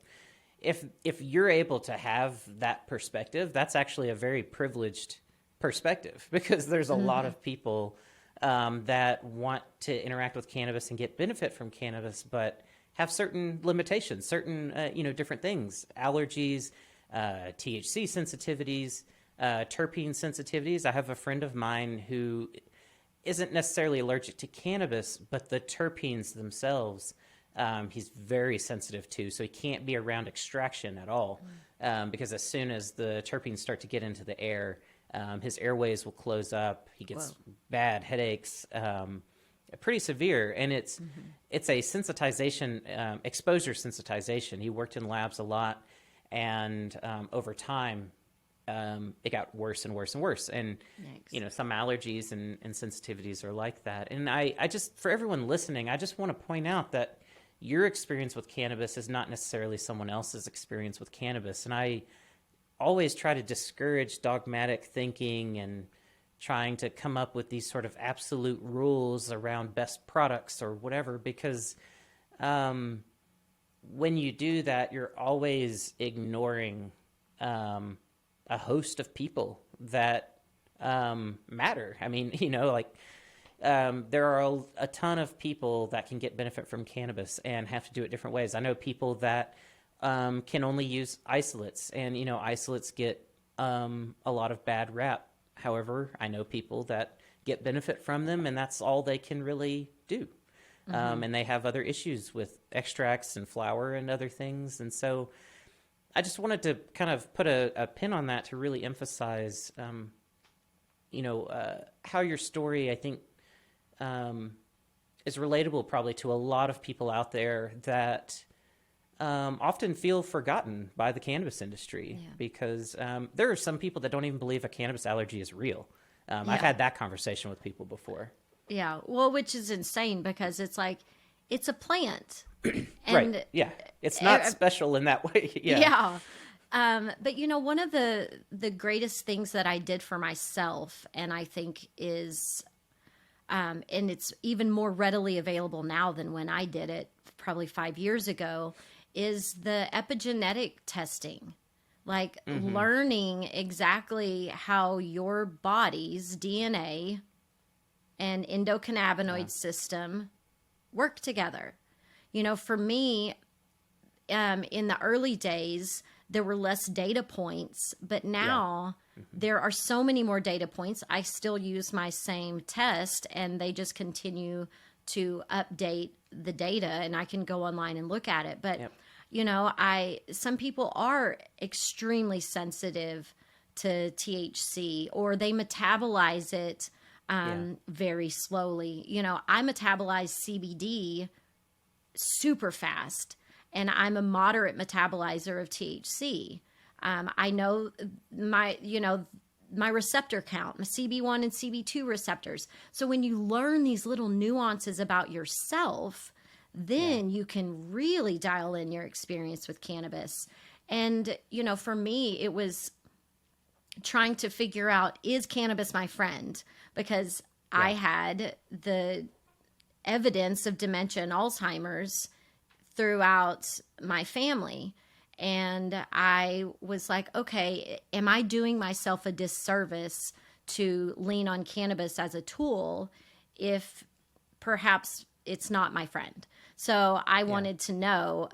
if you're able to have that perspective, that's actually a very privileged perspective, because there's a lot of people that want to interact with cannabis and get benefit from cannabis, but have certain limitations, certain, different things, allergies, THC sensitivities, terpene sensitivities. I have a friend of mine who isn't necessarily allergic to cannabis, but the terpenes themselves, he's very sensitive to, so he can't be around extraction at all, because as soon as the terpenes start to get into the air, his airways will close up. He gets bad headaches, pretty severe, and it's a sensitization, exposure sensitization. He worked in labs a lot, and over time, it got worse and worse and worse. And, some allergies and sensitivities are like that. And I just, for everyone listening, I just want to point out that your experience with cannabis is not necessarily someone else's experience with cannabis. And I always try to discourage dogmatic thinking and trying to come up with these sort of absolute rules around best products or whatever, because when you do that, you're always ignoring a host of people that matter. I mean, there are a ton of people that can get benefit from cannabis and have to do it different ways. I know people that can only use isolates, and, isolates get a lot of bad rap. However, I know people that get benefit from them, and that's all they can really do. And they have other issues with extracts and flower and other things. And so I just wanted to kind of put a pin on that to really emphasize, how your story, I think, is relatable probably to a lot of people out there that often feel forgotten by the cannabis industry, because there are some people that don't even believe a cannabis allergy is real. I've had that conversation with people before. Yeah, well, which is insane, because it's like, it's a plant. And right, yeah. It's not special in that way. Yeah. But, one of the greatest things that I did for myself, and I think is, and it's even more readily available now than when I did it probably 5 years ago, is the epigenetic testing. Like learning exactly how your body's DNA and endocannabinoid system work together. For me, in the early days, there were less data points, but now there are so many more data points. I still use my same test, and they just continue to update the data, and I can go online and look at it. But, some people are extremely sensitive to THC, or they metabolize it very slowly. I metabolize CBD super fast, and I'm a moderate metabolizer of THC. I know my receptor count, my CB1 and CB2 receptors. So when you learn these little nuances about yourself, then you can really dial in your experience with cannabis. And, for me, it was trying to figure out, is cannabis my friend? Because I had the evidence of dementia and Alzheimer's throughout my family. And I was like, okay, am I doing myself a disservice to lean on cannabis as a tool if perhaps it's not my friend? So I wanted to know,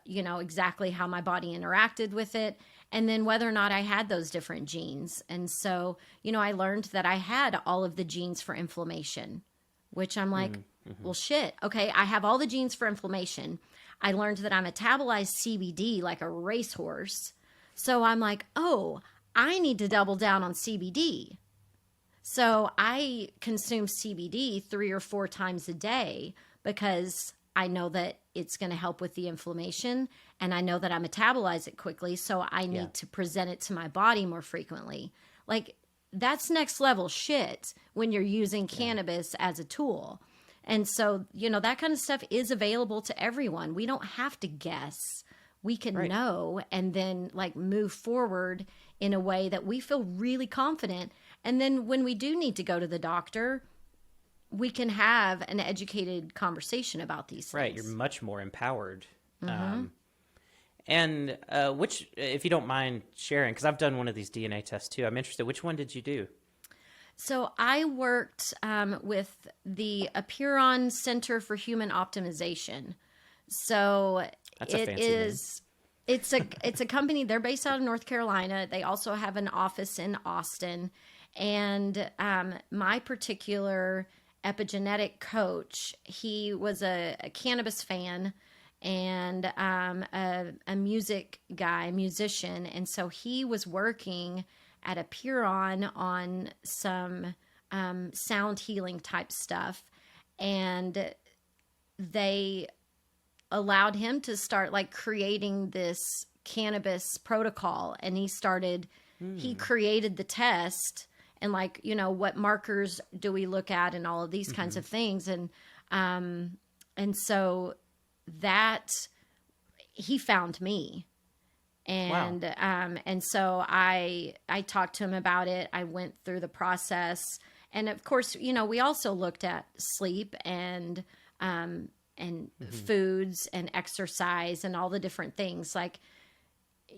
exactly how my body interacted with it, and then whether or not I had those different genes. And so, I learned that I had all of the genes for inflammation, which I'm like, well, shit. Okay, I have all the genes for inflammation. I learned that I metabolize CBD like a racehorse. So I'm like, oh, I need to double down on CBD. So I consume CBD 3 or 4 times a day, because I know that it's going to help with the inflammation, and I know that I metabolize it quickly, so I need to present it to my body more frequently. Like, that's next level shit when you're using cannabis as a tool. And so, that kind of stuff is available to everyone. We don't have to guess. We can know, and then move forward in a way that we feel really confident. And then when we do need to go to the doctor, we can have an educated conversation about these things. Right. You're much more empowered. And which, if you don't mind sharing, because I've done one of these DNA tests too, I'm interested. Which one did you do? So I worked with the Apiron Center for Human Optimization. So That's a it fancy is. It's a company. They're based out of North Carolina. They also have an office in Austin. And my particular epigenetic coach, he was a cannabis fan and a music guy, musician. And so he was working at Apiron on some sound healing type stuff. And they allowed him to start like creating this cannabis protocol. And he created the test and like, you know, what markers do we look at and all of these kinds of things. And so that he found me. And, and so I talked to him about it. I went through the process. And of course, you know, we also looked at sleep and foods and exercise and all the different things, like,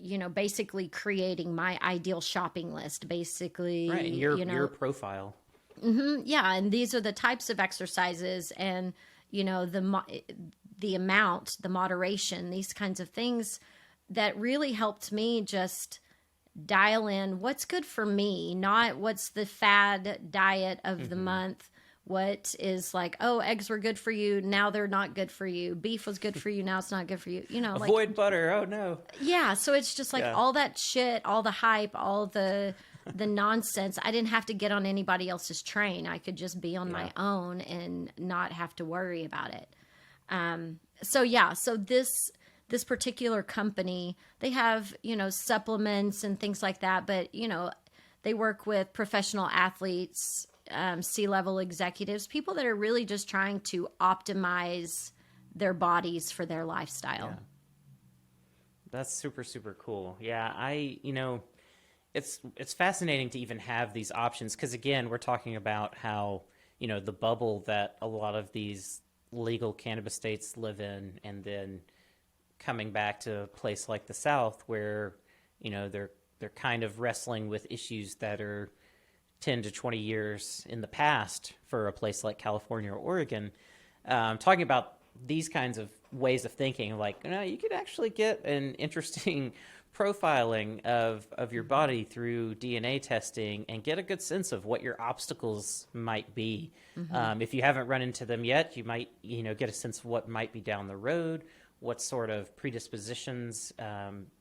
you know, basically creating my ideal shopping list, basically. Right, your profile. Yeah, and these are the types of exercises and, you know, the amount, the moderation, these kinds of things that really helped me just dial in what's good for me, not what's the fad diet of the month. What is like, oh, eggs were good for you, now they're not good for you. Beef was good for you, now it's not good for you. You know, avoid butter. Oh no. Yeah, so it's just like all that shit, all the hype, all the nonsense. I didn't have to get on anybody else's train. I could just be on my own and not have to worry about it. So this particular company, they have, you know, supplements and things like that, but, you know, they work with professional athletes, C-level executives, people that are really just trying to optimize their bodies for their lifestyle. Yeah. That's super, super cool. Yeah, you know, it's fascinating to even have these options because, again, we're talking about how, you know, the bubble that a lot of these legal cannabis states live in, and then coming back to a place like the South where, you know, they're kind of wrestling with issues that are 10 to 20 years in the past for a place like California or Oregon. Talking about these kinds of ways of thinking, like, you know, you could actually get an interesting profiling of your body through DNA testing and get a good sense of what your obstacles might be. If you haven't run into them yet, you might, you know, get a sense of what might be down the road, what sort of predispositions,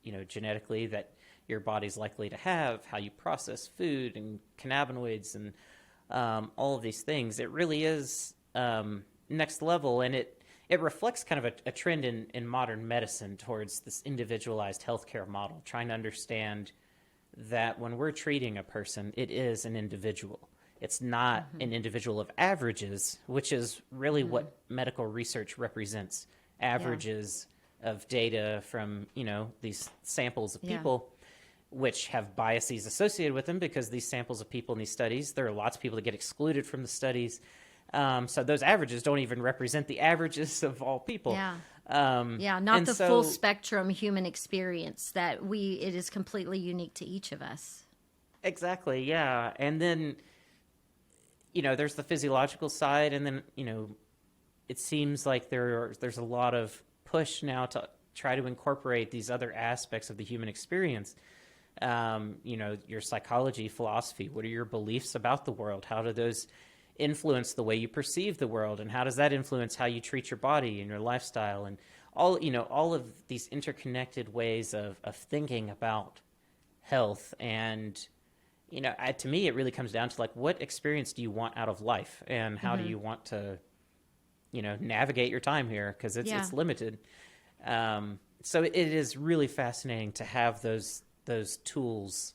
you know, genetically that your body's likely to have, how you process food and cannabinoids and all of these things. It really is next level, and it reflects kind of a trend in modern medicine towards this individualized healthcare model, trying to understand that when we're treating a person, it is an individual. It's not an individual of averages, which is really what medical research represents. Averages of data from, you know, these samples of people, which have biases associated with them because these samples of people in these studies, there are lots of people that get excluded from the studies. So those averages don't even represent the averages of all people. Not the full spectrum human experience that it is completely unique to each of us. Exactly, yeah. And then, you know, there's the physiological side, and then, you know, it seems like there's a lot of push now to try to incorporate these other aspects of the human experience. You know, your psychology, philosophy, what are your beliefs about the world? How do those influence the way you perceive the world? And how does that influence how you treat your body and your lifestyle? And all, you know, all of these interconnected ways of thinking about health. And, you know, to me, it really comes down to like, what experience do you want out of life? And how do you want to, you know, navigate your time here? Because it's limited. So it is really fascinating to have those tools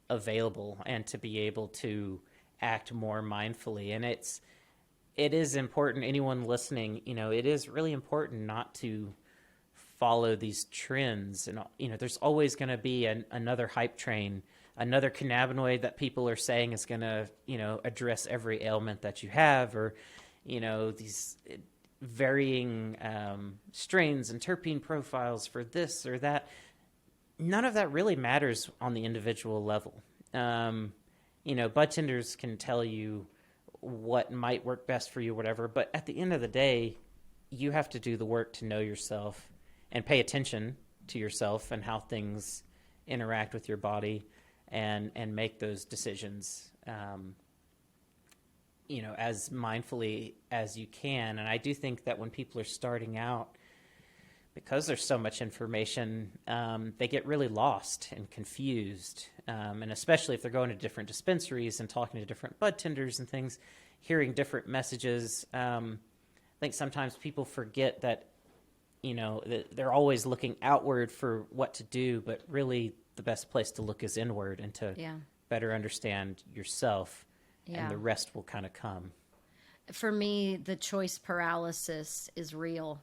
available and to be able to act more mindfully. And it is important, anyone listening, you know, it is really important not to follow these trends. And, you know, there's always going to be another hype train, another cannabinoid that people are saying is going to, you know, address every ailment that you have, or, you know, varying strains and terpene profiles for this or that. None of that really matters on the individual level. Bud tenders can tell you what might work best for you, whatever, but at the end of the day, you have to do the work to know yourself and pay attention to yourself and how things interact with your body and make those decisions, as mindfully as you can. And I do think that when people are starting out, because there's so much information, they get really lost and confused. And especially if they're going to different dispensaries and talking to different bud tenders and things, hearing different messages. I think sometimes people forget that, that they're always looking outward for what to do, but really the best place to look is inward and to better understand yourself, and the rest will kind of come. For me, the choice paralysis is real.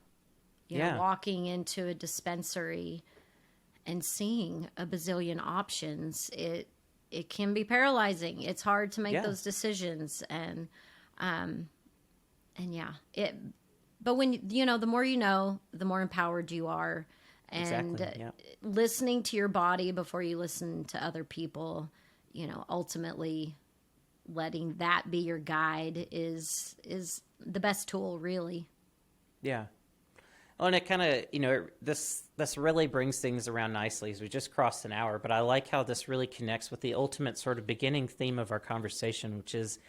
Walking into a dispensary and seeing a bazillion options, it can be paralyzing. It's hard to make those decisions, but when the more you know, the more empowered you are, and listening to your body before you listen to other people, ultimately letting that be your guide is the best tool, really. Yeah. Well, and it kind of, this really brings things around nicely as we just crossed an hour, but I like how this really connects with the ultimate sort of beginning theme of our conversation, which is,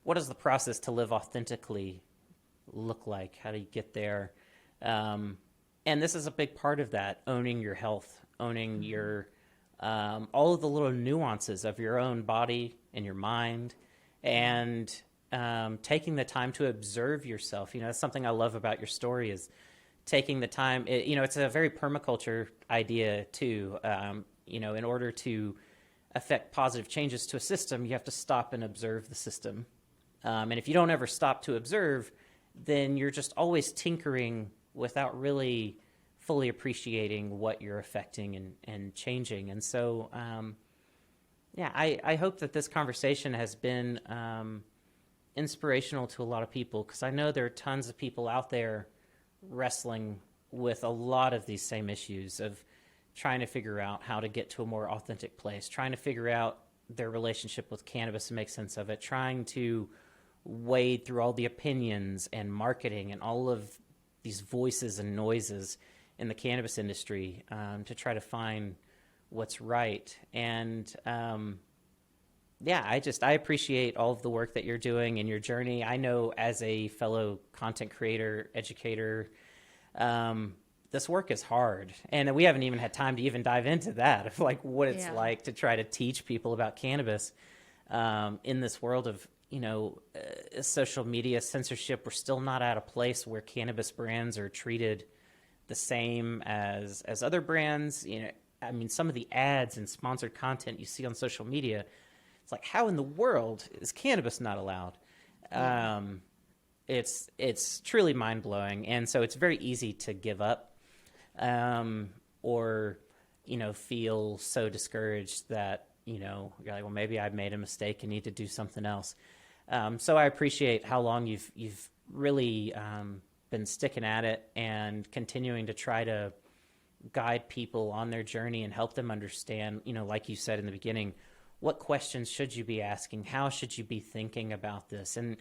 what does the process to live authentically look like? How do you get there? And this is a big part of that, owning your health, owning your, all of the little nuances of your own body and your mind, and taking the time to observe yourself. That's something I love about your story, is taking the time. It's a very permaculture idea too. In order to affect positive changes to a system, you have to stop and observe the system. And if you don't ever stop to observe, then you're just always tinkering without really fully appreciating what you're affecting and changing. And so, I hope that this conversation has been inspirational to a lot of people, because I know there are tons of people out there wrestling with a lot of these same issues of trying to figure out how to get to a more authentic place, trying to figure out their relationship with cannabis and make sense of it, trying to wade through all the opinions and marketing and all of these voices and noises in the cannabis industry, to try to find what's right. And I appreciate all of the work that you're doing and your journey. I know, as a fellow content creator, educator, this work is hard. And we haven't even had time to even dive into that, of like what it's like to try to teach people about cannabis in this world of, social media censorship. We're still not at a place where cannabis brands are treated the same as other brands. Some of the ads and sponsored content you see on social media, it's like, how in the world is cannabis not allowed? It's truly mind-blowing. And so it's very easy to give up, or feel so discouraged that you're like, well, maybe I made a mistake and need to do something else. So I appreciate how long you've really been sticking at it and continuing to try to guide people on their journey and help them understand, like you said in the beginning, what questions should you be asking? How should you be thinking about this? And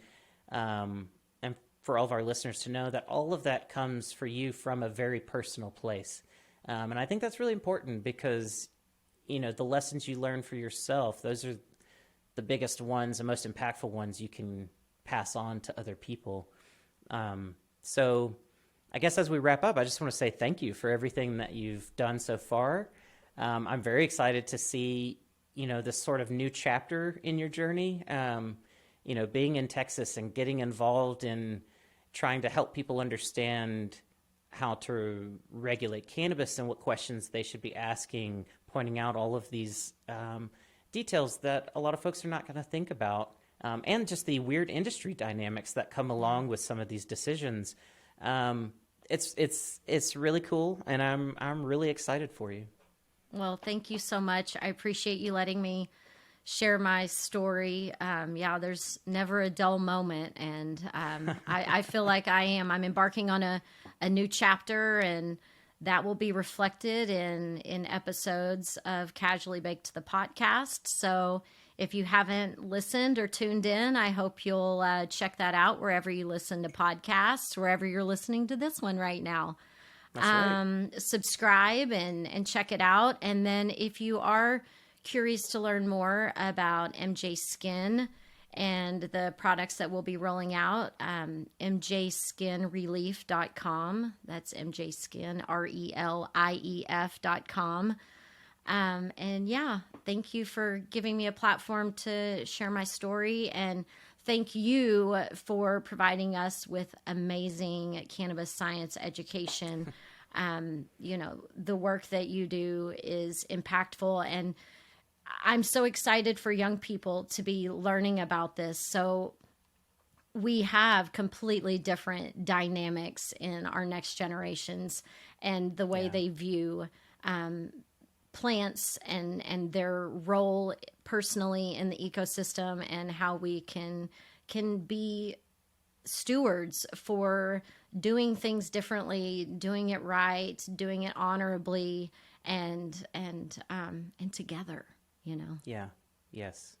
for all of our listeners to know that all of that comes for you from a very personal place. And I think that's really important, because, the lessons you learn for yourself, those are the biggest ones, the most impactful ones you can pass on to other people. So I guess as we wrap up, I just want to say thank you for everything that you've done so far. I'm very excited to see, this sort of new chapter in your journey. Being in Texas and getting involved in trying to help people understand how to regulate cannabis and what questions they should be asking, pointing out all of these details that a lot of folks are not going to think about, and just the weird industry dynamics that come along with some of these decisions. It's really cool, and I'm really excited for you. Well, thank you so much. I appreciate you letting me share my story. Yeah, there's never a dull moment. And I feel like I'm embarking on a new chapter, and that will be reflected in episodes of Casually Baked, the podcast. So if you haven't listened or tuned in, I hope you'll check that out wherever you listen to podcasts, wherever you're listening to this one right now. That's right. Subscribe and check it out. And then if you are curious to learn more about MJ Skin and the products that we'll be rolling out, mjskinrelief.com. That's mjskin, RELIEF.com. And yeah, thank you for giving me a platform to share my story, and thank you for providing us with amazing cannabis science education. The work that you do is impactful, and I'm so excited for young people to be learning about this. So we have completely different dynamics in our next generations and the way they view plants and their role personally in the ecosystem, and how we can be stewards for doing things differently, doing it right, doing it honorably, and together, Yeah. Yes.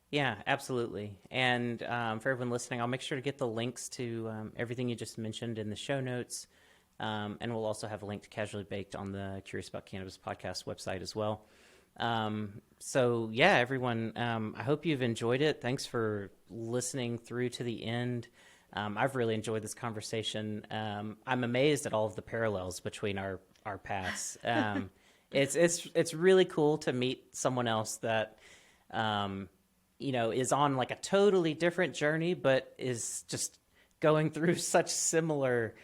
Yeah, absolutely. And for everyone listening, I'll make sure to get the links to everything you just mentioned in the show notes. And we'll also have a link to Casually Baked on the Curious About Cannabis podcast website as well. So yeah, everyone, I hope you've enjoyed it. Thanks for listening through to the end. I've really enjoyed this conversation. I'm amazed at all of the parallels between our paths. It's really cool to meet someone else that, is on like a totally different journey, but is just going through such similar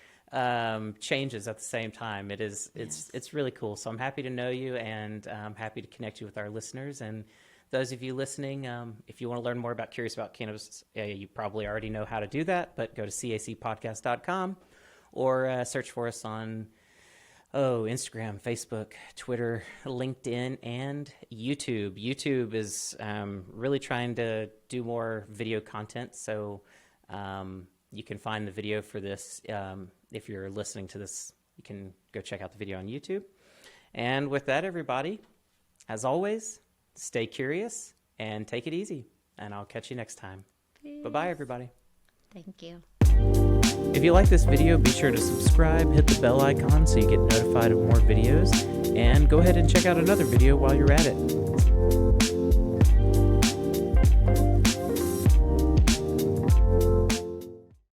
changes at the same time. It's really cool. So I'm happy to know you, and I'm happy to connect you with our listeners. And those of you listening, if you want to learn more about Curious About Cannabis, you probably already know how to do that, but go to cacpodcast.com or search for us on Instagram, Facebook, Twitter, LinkedIn, and YouTube. YouTube is really trying to do more video content, so you can find the video for this. If you're listening to this, you can go check out the video on YouTube. And with that, everybody, as always, stay curious and take it easy. And I'll catch you next time. Peace. Bye-bye, everybody. Thank you. If you like this video, be sure to subscribe, hit the bell icon so you get notified of more videos, and go ahead and check out another video while you're at it.